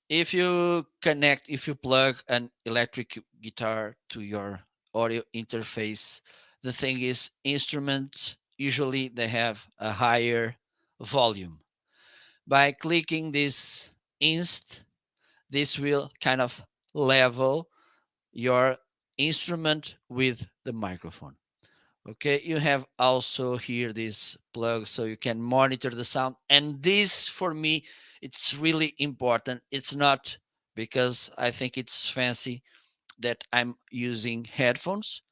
If you connect, if you plug an electric guitar to your audio interface, the thing is, instruments usually they have a higher volume. By clicking this inst, this will kind of level your instrument with the microphone. Okay, you have also here this plug so you can monitor the sound. And this for me, it's really important. It's not because I think it's fancy that I'm using headphones.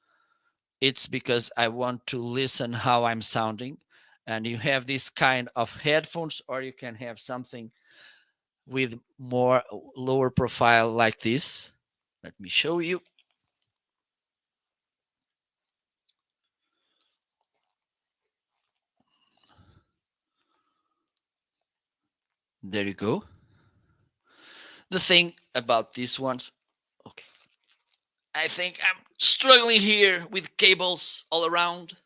It's because I want to listen how I'm sounding. And you have this kind of headphones, or you can have something with more lower profile like this. Let me show you. There you go. The thing about these ones, okay, I think I'm struggling here with cables all around.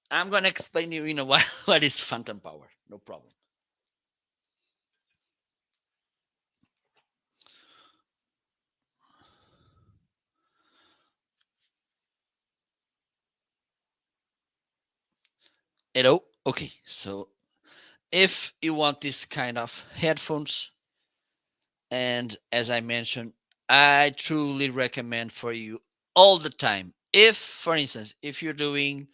I'm gonna explain you in a while what is phantom power. No problem. Hello. Okay, so if you want this kind of headphones, and as I mentioned, I truly recommend for you all the time. If, for instance, if you're doing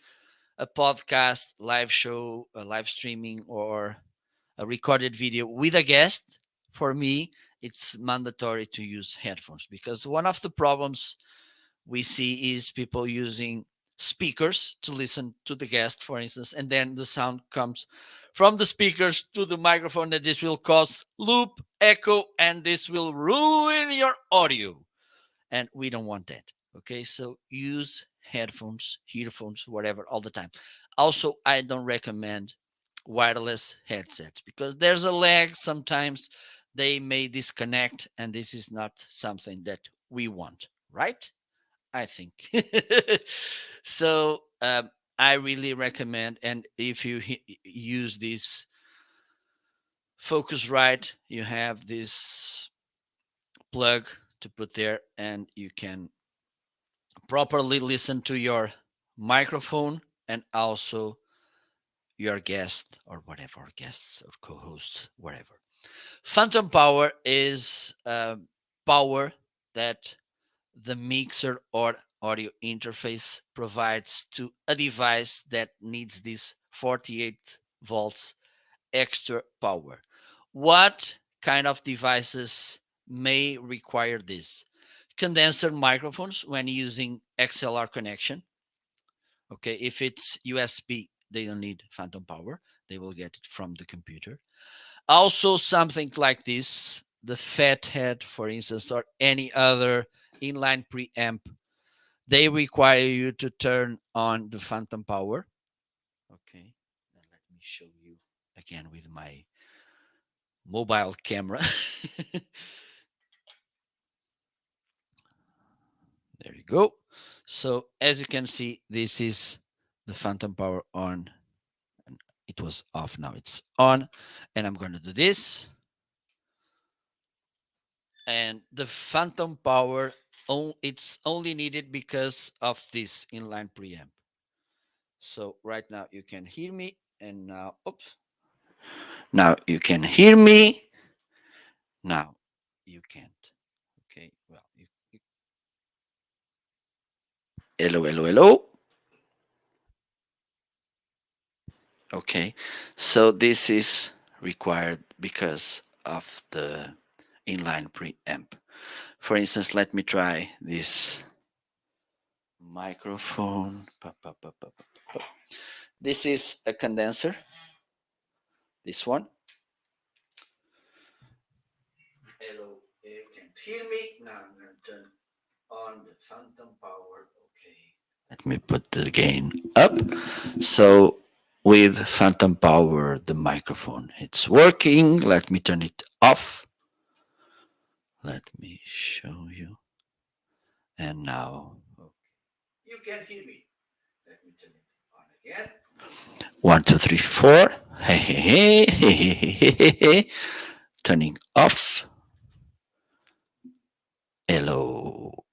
a podcast, live show, a live streaming, or a recorded video with a guest, for me, it's mandatory to use headphones because one of the problems we see is people using speakers to listen to the guest, for instance, and then the sound comes from the speakers to the microphone, and this will cause loop, echo, and this will ruin your audio. And we don't want that. Okay, so use headphones, earphones, whatever, all the time. Also, I don't recommend wireless headsets because there's a lag. Sometimes they may disconnect, and this is not something that we want, right? I think. So I really recommend, and if you use this Focusrite, you have this plug to put there, and you can properly listen to your microphone and also your guest or whatever, guests or co-hosts, whatever. Phantom power is power that the mixer or audio interface provides to a device that needs this 48 volts extra power. What kind of devices may require this? Condenser microphones when using XLR connection. Okay, if it's USB, they don't need phantom power. They will get it from the computer. Also, something like this, the Fathead, for instance, or any other inline preamp, they require you to turn on the phantom power. Okay, and let me show you again with my mobile camera. There you go. So as you can see, this is the phantom power on. And it was off, now it's on. And I'm going to do this. And the phantom power, it's only needed because of this inline preamp. So right now you can hear me, and now, oops. Now you can hear me. Now you can't. Okay, well, hello, hello, hello. Okay, so this is required because of the inline preamp. For instance, let me try this microphone. This is a condenser, this one. hear me? Now I'm going to turn on the phantom power. Okay. Let me put the gain up. So with phantom power, the microphone, it's working. Let me turn it off. Let me show you. And now you can hear me. Let me turn it on again. One, two, three, four. Hey, hey, hey, hey, hey, hey, hey, hey. Turning off. Hello.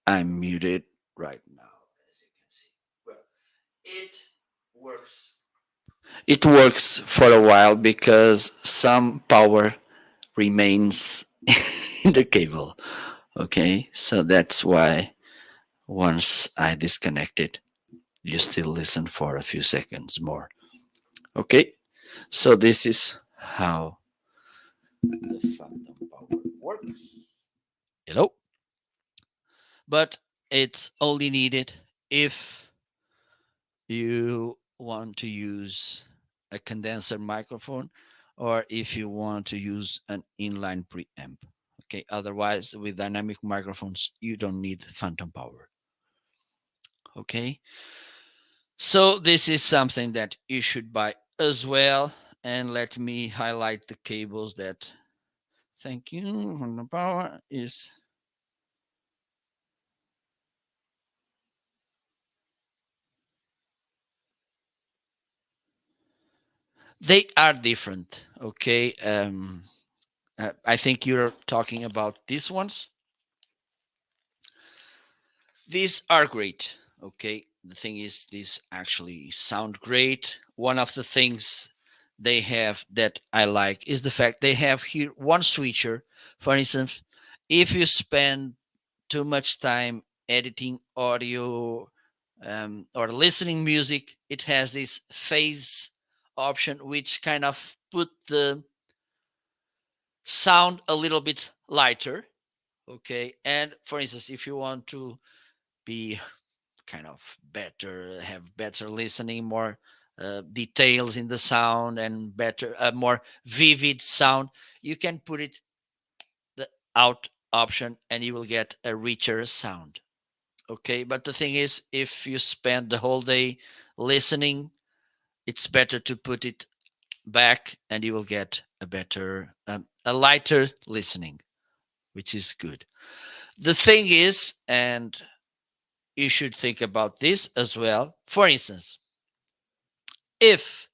I'm muted right now, as you can see. Well, it works. It works for a while because some power remains in the cable. Okay, so that's why once I disconnect it, you still listen for a few seconds more. Okay, so this is how the phantom power works. Hello, but it's only needed if you want to use a condenser microphone or if you want to use an inline preamp. Okay, otherwise, with dynamic microphones, you don't need phantom power. Okay, so this is something that you should buy as well. And let me highlight the cables that thank you phantom power is. They are different. Okay, I think you're talking about these ones. These are great. Okay. The thing is, these actually sound great. One of the things they have that I like is the fact they have here one switcher. For instance, if you spend too much time editing audio or listening music, it has this phase option, which kind of put the sound a little bit lighter. Okay. And for instance, if you want to be kind of better, have better listening, more details in the sound, and better, more vivid sound, you can put it the out option, and you will get a richer sound. Okay, but the thing is, if you spend the whole day listening, it's better to put it back, and you will get a better, a lighter listening, which is good. The thing is, and you should think about this as well. For instance, if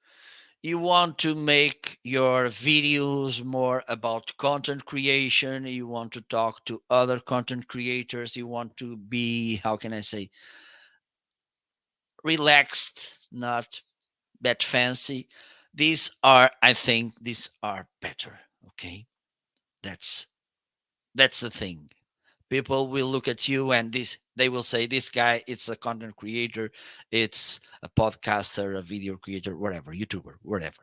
you want to make your videos more about content creation, you want to talk to other content creators, you want to be, how can I say, relaxed, not that fancy. These are, I think, these are better. Okay, that's that's the thing. People will look at you and this they will say this guy it's a content creator, it's a podcaster, a video creator, whatever, YouTuber, whatever.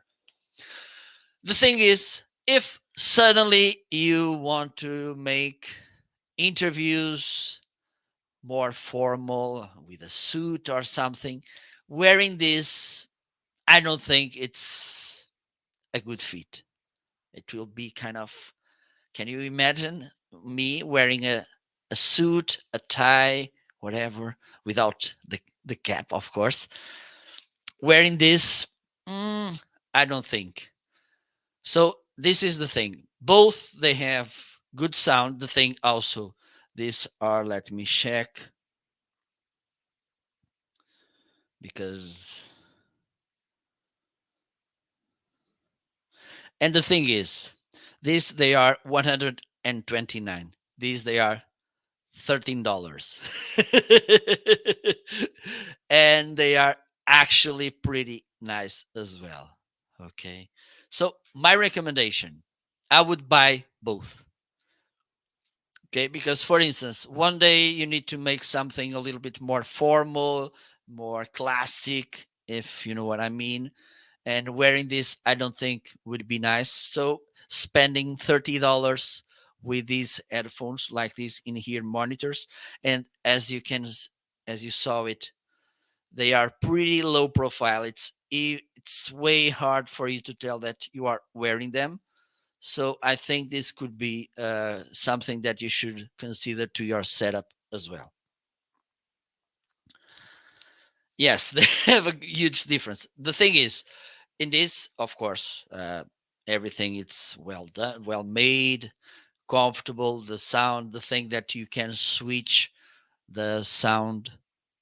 The thing is, if suddenly you want to make interviews more formal with a suit or something, wearing this, I don't think it's a good fit. It will be kind of, can you imagine me wearing a suit, a tie, whatever, without the cap, of course? Wearing this, I don't think. So this is the thing. Both they have good sound. The thing also, these are, let me check because, and the thing is, these they are 129. These they are $13. And they are actually pretty nice as well. Okay. So my recommendation, I would buy both. Okay, because for instance, one day you need to make something a little bit more formal, more classic, if you know what I mean. And wearing this, I don't think would be nice. So spending $30 with these headphones like these in here monitors, and as you can, as you saw it, they are pretty low profile. It's way hard for you to tell that you are wearing them. So I think this could be something that you should consider to your setup as well. Yes, they have a huge difference. The thing is, in this, of course, everything it's well done, well made, comfortable. The sound, the thing that you can switch the sound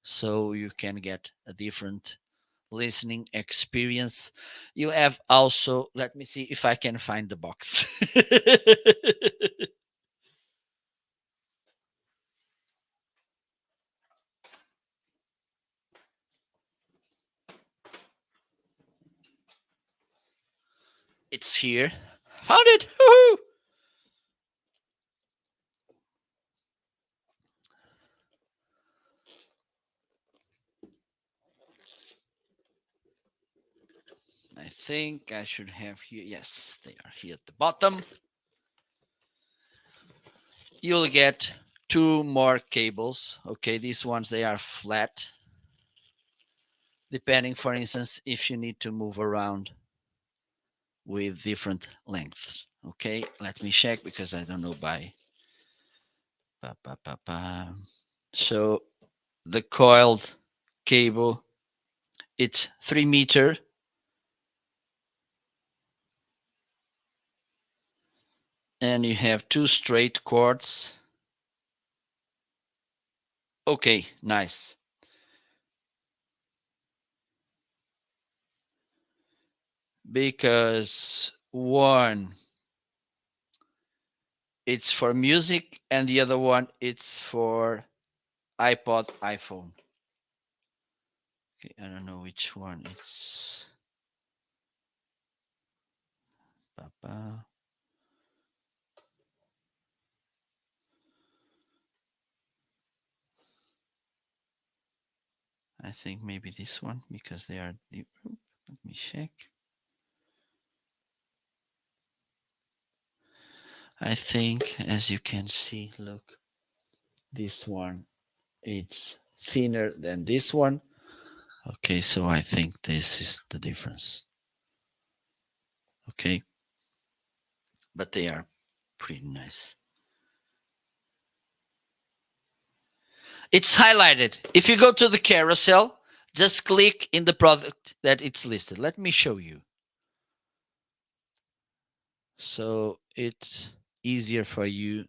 so you can get a different listening experience. You have also, let me see if I can find the box. It's here. Found it. Woohoo! I think I should have here. Yes, they are here at the bottom. You'll get two more cables. Okay, these ones they are flat. Depending, for instance, if you need to move around with different lengths. Okay, let me check because I don't know by. Ba, ba, ba, ba. So the coiled cable, it's 3 meter, and you have two straight cords. Okay, nice. Because one it's for music and the other one it's for iPod, iPhone. Okay, I don't know which one it's. Ba-ba. I think maybe this one because they are deep. Let me check. I think, as you can see, look, this one it's thinner than this one. Okay, so I think this is the difference. Okay, but they are pretty nice. It's highlighted. If you go to the carousel, just click in the product that it's listed. Let me show you. So it's easier for you.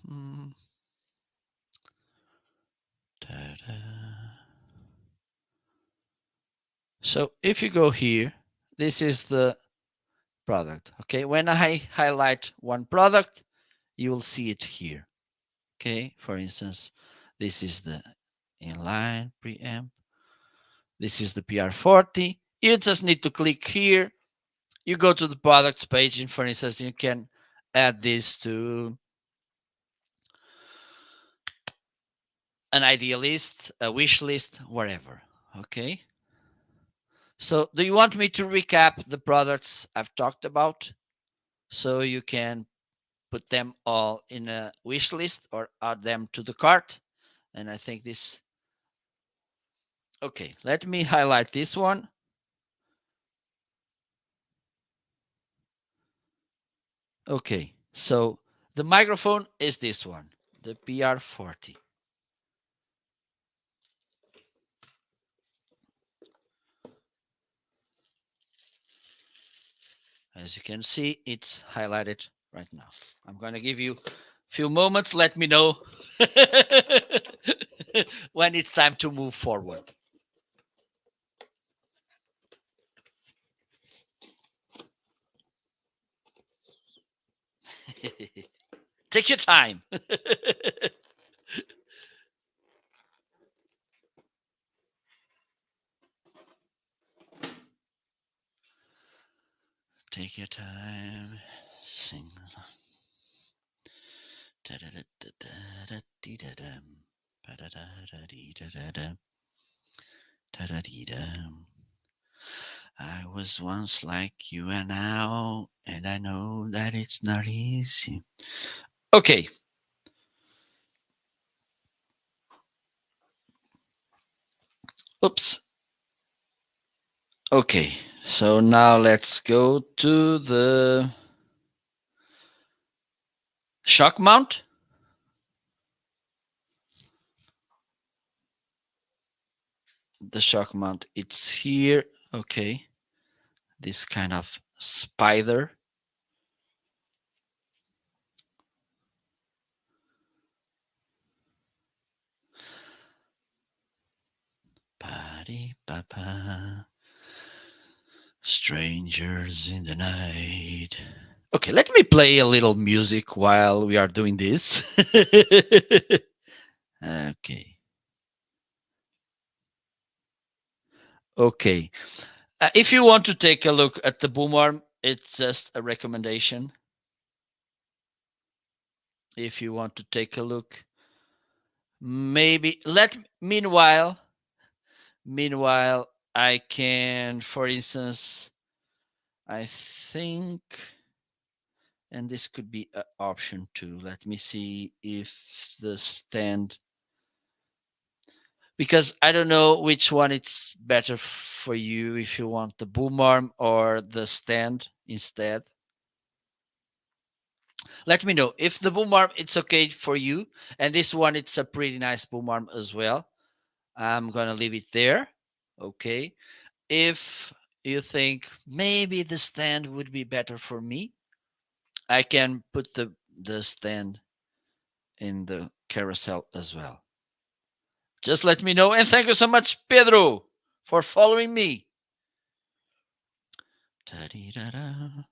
Mhm. So if you go here, this is the product. Okay, when I highlight one product, you will see it here. Okay, for instance, this is the inline preamp. This is the PR40. You just need to click here. You go to the products page, and for instance, you can add this to an idea list, a wish list, whatever. Okay. So, do you want me to recap the products I've talked about so you can put them all in a wish list or add them to the cart? And I think this. Okay, let me highlight this one. Okay, so the microphone is this one, the PR40. As you can see, it's highlighted right now. I'm going to give you a few moments. Let me know when it's time to move forward. Take your time. Take your time. Sing along. I was once like you are now, and I know that it's not easy. Okay. Oops. Okay, so now let's go to the shock mount. The shock mount, it's here. Okay, this kind of spider. Papa, strangers in the night. Okay, let me play a little music while we are doing this. Okay. Okay. If you want to take a look at the boom arm, it's just a recommendation. If you want to take a look, maybe meanwhile, I can, for instance, I think, and this could be an option too. Let me see if the stand, because I don't know which one it's better for you, if you want the boom arm or the stand instead. Let me know if the boom arm it's okay for you, and this one it's a pretty nice boom arm as well. I'm gonna leave it there. Okay. If you think maybe the stand would be better for me, I can put the stand in the carousel as well. Just let me know. And thank you so much, Pedro, for following me. Ta-dee-da-da.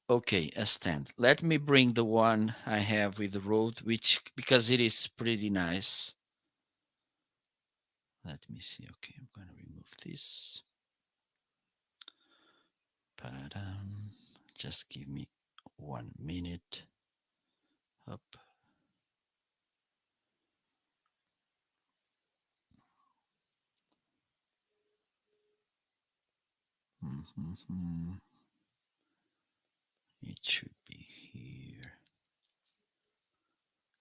Okay, a stand. Let me bring the one I have with the road, which because it is pretty nice. Let me see. Okay, I'm going to remove this. Just give me 1 minute. Up. It should be here.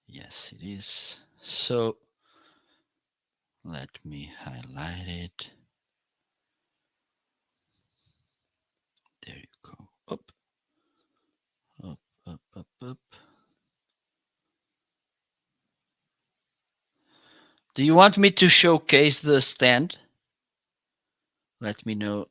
Yes, it is. So let me highlight it. There you go. Up, up, up, up, up. Do you want me to showcase the stand? Let me know.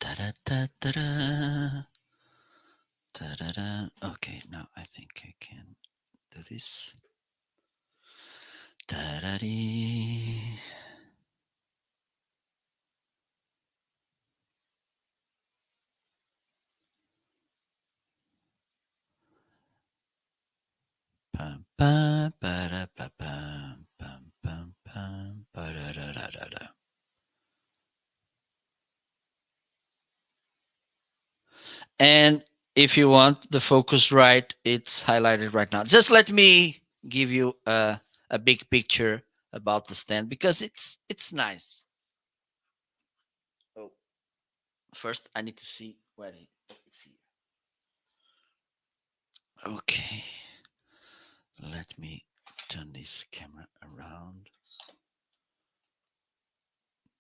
Da-da-da-da-da. Da-da-da. Okay, now I think I can do this. Da-da-dee. Pam, pam, ba-da-ba-pam, pam, pam, pam, ba-da-da-da-da-da. And if you want the focus right, it's highlighted right now. Just let me give you a big picture about the stand because it's nice. Oh, first I need to see where it's here. Okay, let me turn this camera around.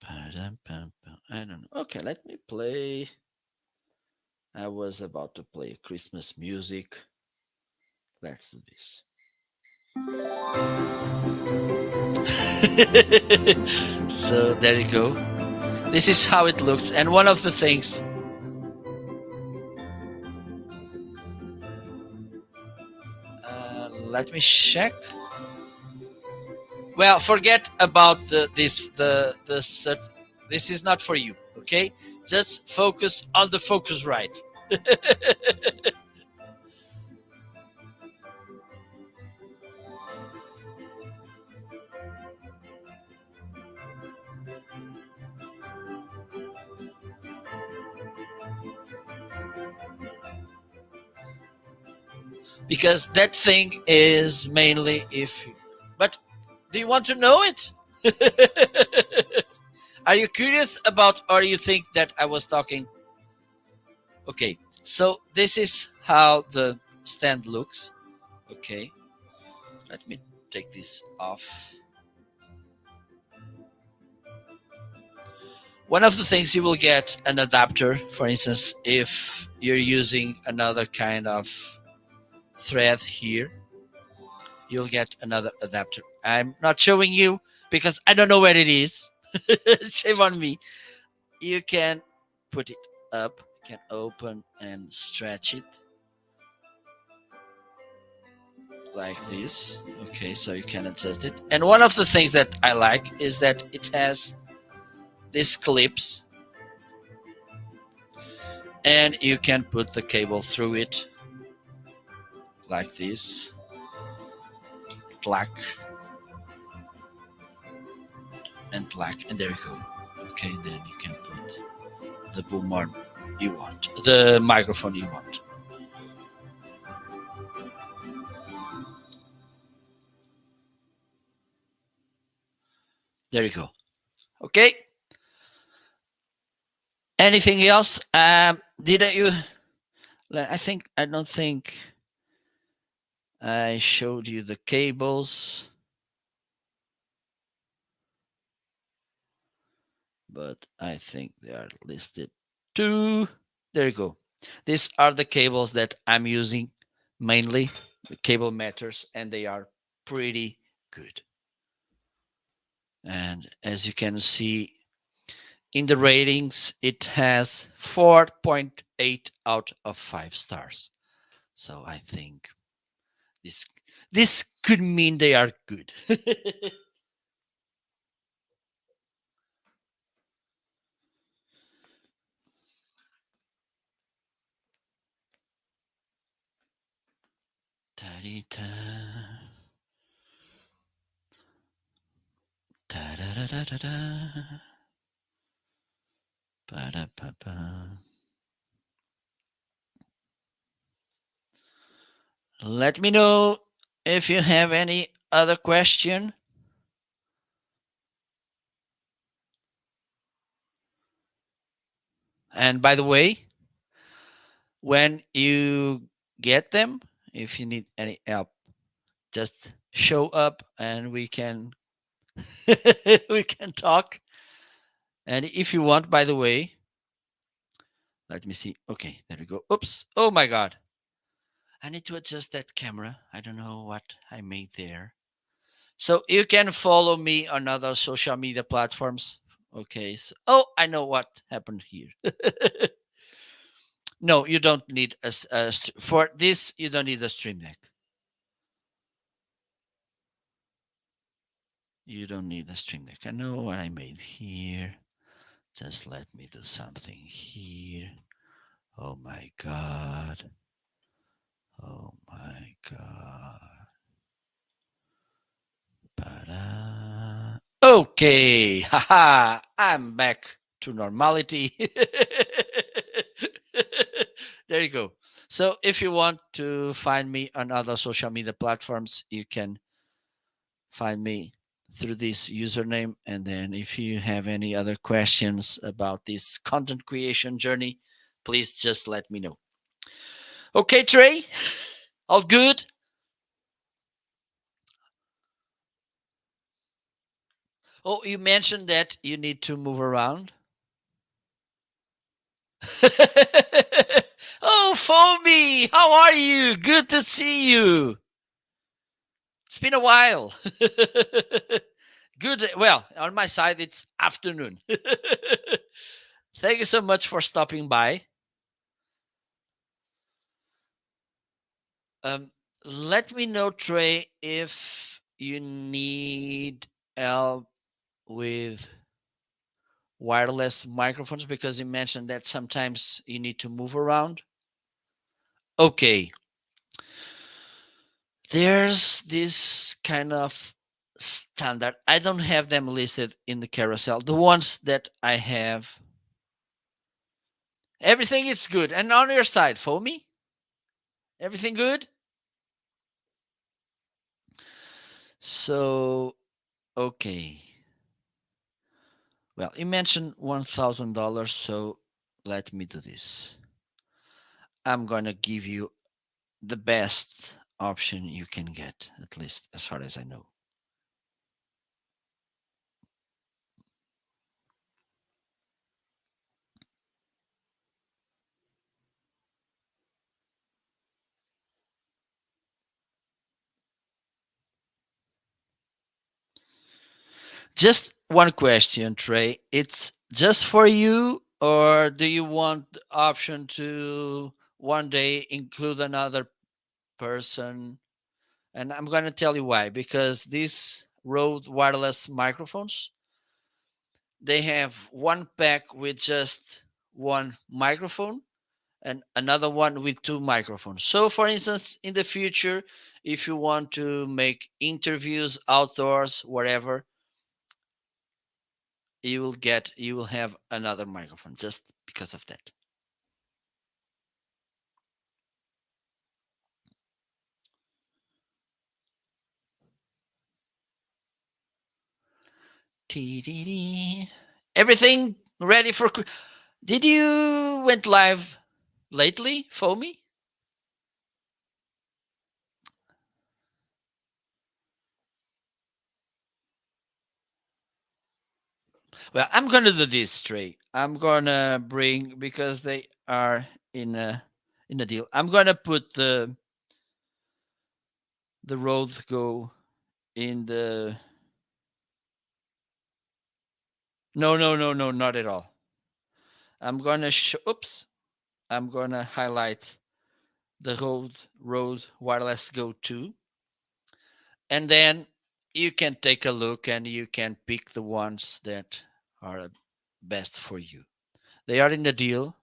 I don't know. Okay, let me play. I was about to play Christmas music. Let's do this. So there you go. This is how it looks. And one of the things. Let me check. Well, forget about this. This is not for you. Okay, just focus on the Focusrite. because that thing is mainly if you, but do you want to know it? Are you curious about, or you think that I was talking? Okay, so this is how the stand looks. Okay, let me take this off. One of the things, you will get an adapter, for instance, if you're using another kind of thread here, you'll get another adapter. I'm not showing you because I don't know where it is. Shame on me. You can put it up, you can open and stretch it like this. Okay, so you can adjust it. And one of the things that I like is that it has these clips, and you can put the cable through it like this. Clack and clack, and there you go. Okay, then you can put the boom arm you want, the microphone you want. There you go. Okay. Anything else? Did you? I don't think I showed you the cables, but I think they are listed too. There you go. These are the cables that I'm using mainly, the cable matters, and they are pretty good. And as you can see in the ratings, it has 4.8 out of 5 stars. So I think this this could mean they are good. Ta-dee-ta. Ta-da-da-da-da-da. Ba-da-ba-ba. Let me know if you have any other question. And by the way, when you get them, if you need any help, just show up and we can we can talk. And if you want, by the way, let me see. Okay, there we go. Oops. Oh my God. I need to adjust that camera. I don't know what I made there. So you can follow me on other social media platforms. Okay. So, oh, I know what happened here. No, you don't need for this. You don't need a stream deck. You don't need a stream deck. I know what I made here. Just let me do something here. Oh my God. Oh my God. Okay. Haha. I'm back to normality. There you go. So if you want to find me on other social media platforms, you can find me through this username. And then if you have any other questions about this content creation journey, please just let me know. Okay, Trey, all good? Oh, you mentioned that you need to move around. Oh, Foamy, how are you? Good to see you. It's been a while. Good. Well, on my side, it's afternoon. Thank you so much for stopping by. Um, Let me know, Trey, if you need help with wireless microphones, because you mentioned that sometimes you need to move around. Okay. There's this kind of standard. I don't have them listed in the carousel. The ones that I have, everything is good. And on your side, Foamy, everything good? So, okay. Well, you mentioned $1,000, so let me do this. I'm gonna give you the best option you can get, at least as far as I know. Just one question, Trey. It's just for you, or do you want the option to one day include another person? And I'm going to tell you why. Because these Rode wireless microphones, they have one pack with just one microphone and another one with two microphones. So, for instance, in the future, if you want to make interviews outdoors, wherever, you will have another microphone just because of that. TDD. Everything ready for did you went live lately, Foamy? Well, I'm gonna do this, Trey. I'm gonna bring, because they are in a deal. I'm gonna put the Rode Go in the no, no, no, no, not at all. I'm gonna oops. I'm gonna highlight the Rode Wireless Go 2, and then you can take a look and you can pick the ones that are best for you. They are in the deal.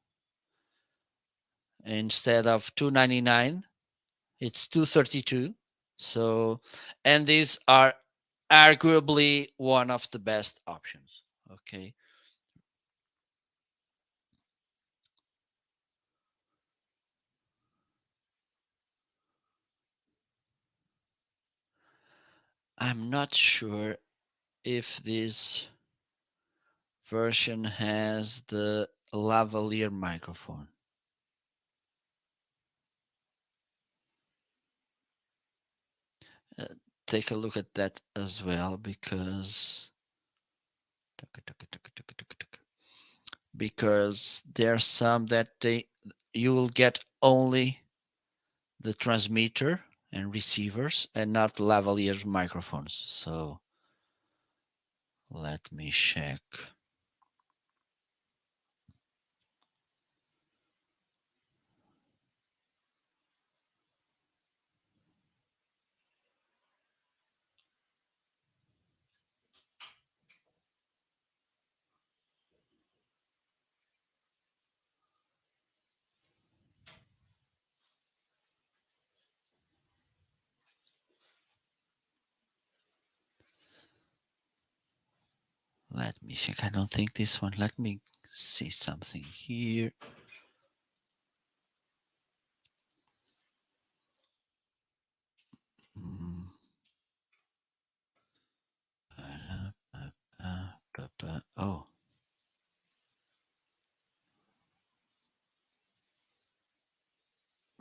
Instead of 299, it's 232. So, and these are arguably one of the best options. Okay. I'm not sure if this version has the lavalier microphone. Uh, Take a look at that as well, because there's some that they you will get only the transmitter and receivers and not lavalier microphones. So let me check. Let me check. I don't think this one. Let me see something here. Mm, Oh,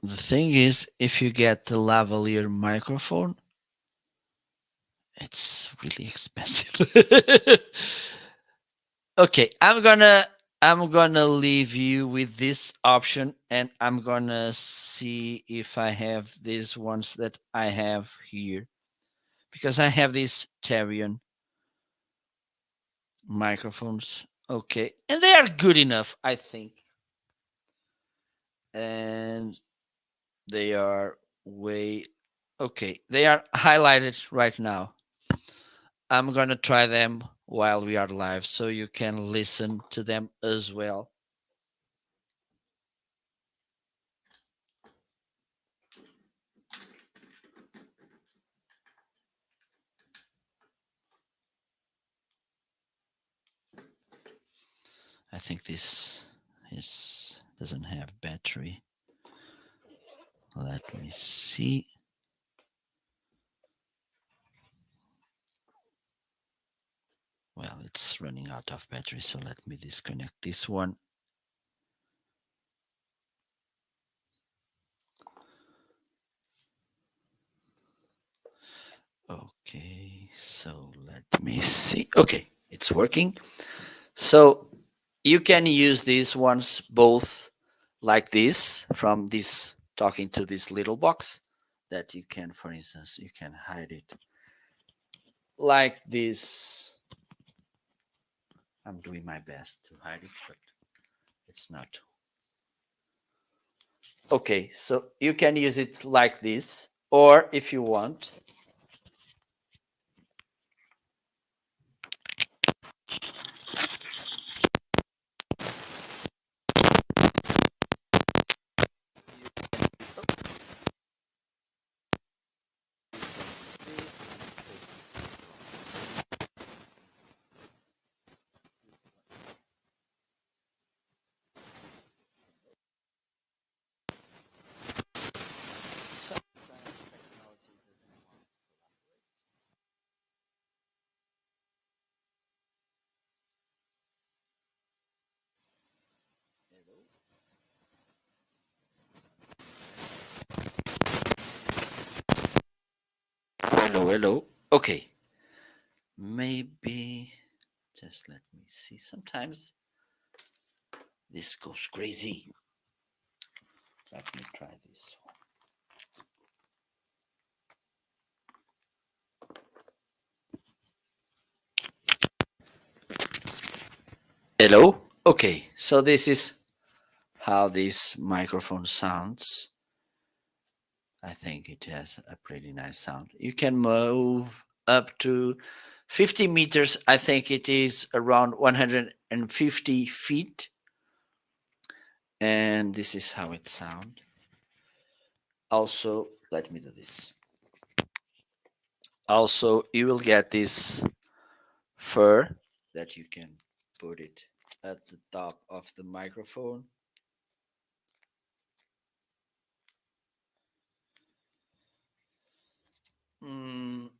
the thing is, if you get the lavalier microphone, it's really expensive. Okay, I'm gonna leave you with this option, and I'm gonna see if I have these ones that I have here, because I have these Tarion microphones. Okay, and they are good enough, I think, and they are way okay. They are highlighted right now. I'm gonna try them while we are live, so you can listen to them as well. I think this is doesn't have battery. Let me see. Well, it's running out of battery, so let me disconnect this one. Okay, so let me see. Okay, it's working. So you can use these ones both like this, from this talking to this little box, that you can, for instance, you can hide it like this. I'm doing my best to hide it, but it's not. Okay, so you can use it like this, or if you want, hello, hello. Okay, maybe just let me see. Sometimes this goes crazy. Let me try this one. Hello. Okay, so this is how this microphone sounds. I think it has a pretty nice sound. You can move up to 50 meters. I think it is around 150 feet. And this is how it sounds. Also, let me do this. Also, you will get this fur that you can put it at the top of the microphone. Mm,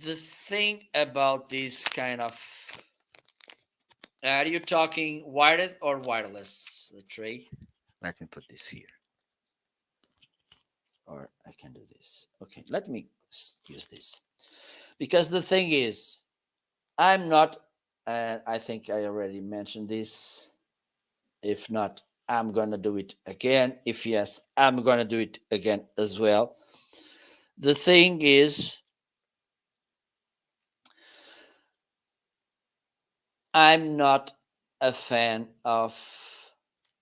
the thing about this kind of, are you talking wired or wireless, the tray? Let me put this here, or I can do this. Okay, let me use this, because the thing is, I'm not, and I think I already mentioned this. If not, I'm gonna do it again. If yes, I'm gonna do it again as well. The thing is, I'm not a fan of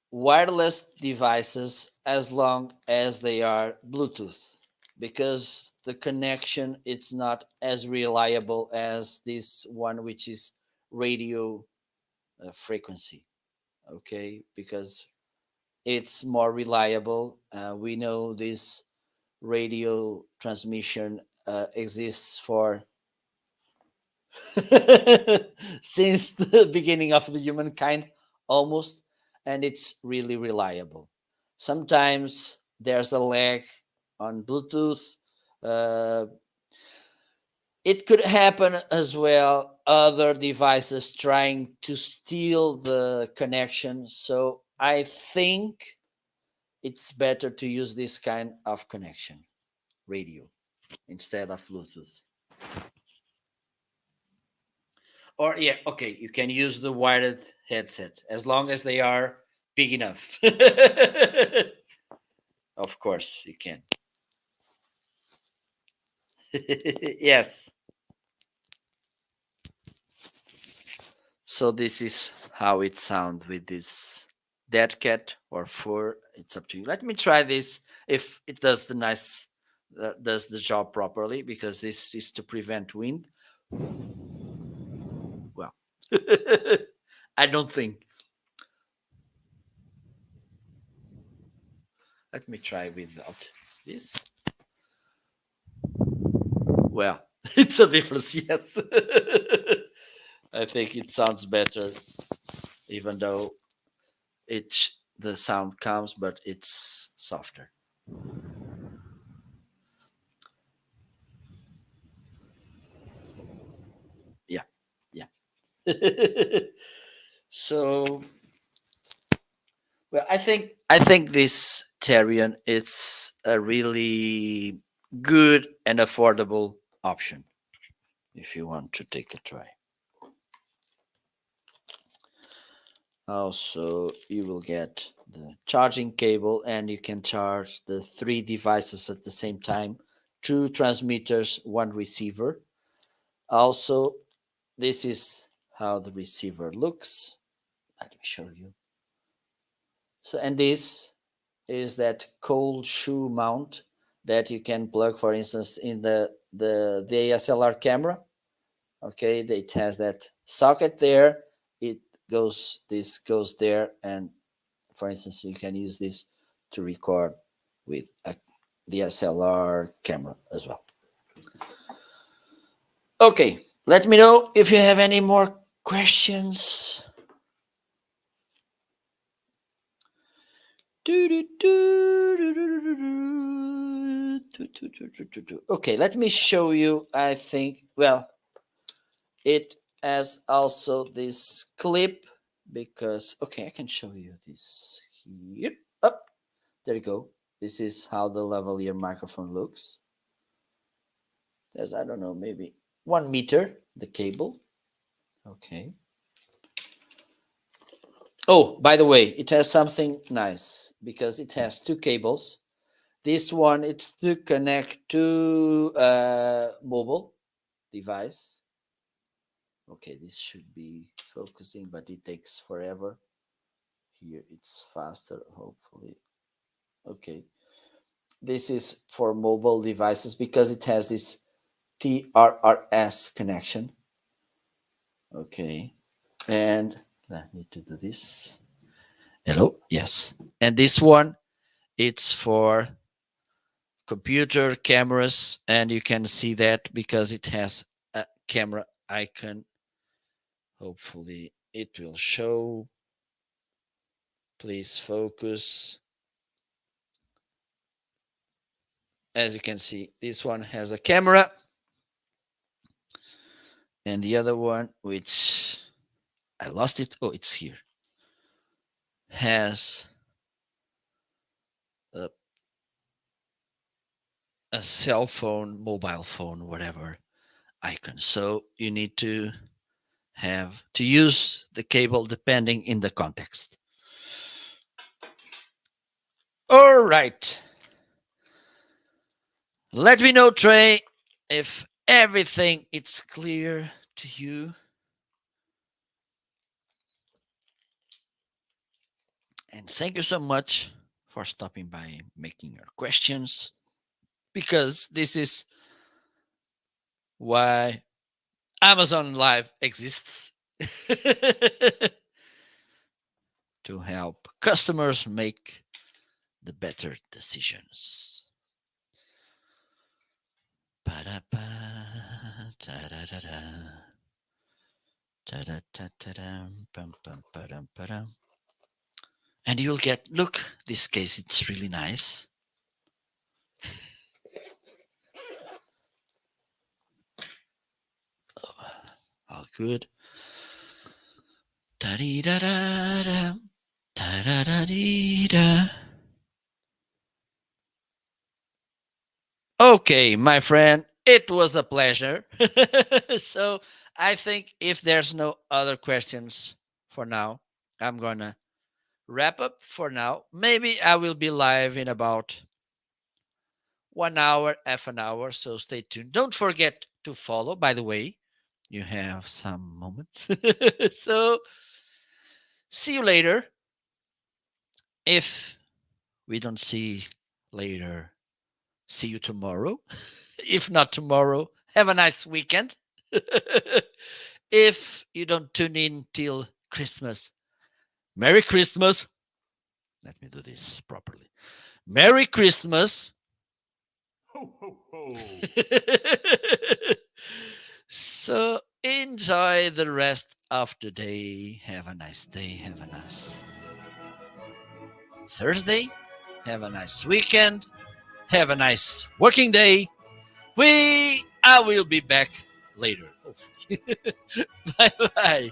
wireless devices as long as they are Bluetooth, because the connection, it's not as reliable as this one, which is radio frequency. Okay, because it's more reliable. We know this radio transmission exists for since the beginning of the humankind almost, and it's really reliable. Sometimes there's a lag on Bluetooth. uh, it could happen as well, other devices trying to steal the connection. So I think it's better to use this kind of connection, radio, instead of Bluetooth. Or yeah, okay, you can use the wired headset as long as they are big enough. Of course, you can. Yes. So this is how it sounds with this dead cat or fur. It's up to you. Let me try this if it does the nice does the job properly, because this is to prevent wind. Well, I don't think. Let me try without this. Well, it's a difference, yes. I think it sounds better, even though the sound comes, but it's softer. Yeah, yeah. So, well, I think this Therion is a really good and affordable option if you want to take a try. Also, you will get the charging cable and you can charge the three devices at the same time, two transmitters, one receiver. Also, this is how the receiver looks. Let me show you. So, and this is that cold shoe mount that you can plug, for instance, in the DSLR camera. Okay, it has that socket there. It goes, this goes there, and for instance, you can use this to record with a DSLR camera as well. Okay, let me know if you have any more questions. Okay, let me show you. I think, well, it has also this clip because, okay, I can show you this here. Up, there you go. This is how the lavalier microphone looks. There's, I don't know, maybe 1 meter, the cable. Okay. Oh, by the way, it has something nice because it has two cables. This one, it's to connect to a mobile device. Okay, this should be focusing, but it takes forever. Here, it's faster, hopefully. Okay. This is for mobile devices because it has this TRRS connection. Okay. And I need to do this. Hello? Yes. And this one, it's for computer cameras, and you can see that because it has a camera icon. Hopefully it will show. Please focus. As you can see, this one has a camera, and the other one, which I lost it, oh, it's here, has a cell phone, mobile phone, whatever icon. So you need to have to use the cable depending in the context. All right. Let me know, Trey, if everything is clear to you. And thank you so much for stopping by, making your questions, because this is why Amazon Live exists. To help customers make the better decisions. And you'll get, look, this case, it's really nice. All good. Okay, my friend, it was a pleasure. So I think if there's no other questions for now, I'm gonna wrap up for now. Maybe I will be live in about 1 hour, half an hour. So stay tuned. Don't forget to follow. By the way, you have some moments. So see you later. If we don't see later, see you tomorrow. If not tomorrow, have a nice weekend. If you don't tune in till Christmas, Merry Christmas. Let me do this properly. Merry Christmas. Ho, ho, ho. So enjoy the rest of the day. Have a nice day. Have a nice Thursday. Have a nice weekend. Have a nice working day. I will be back later. Hopefully. Bye bye.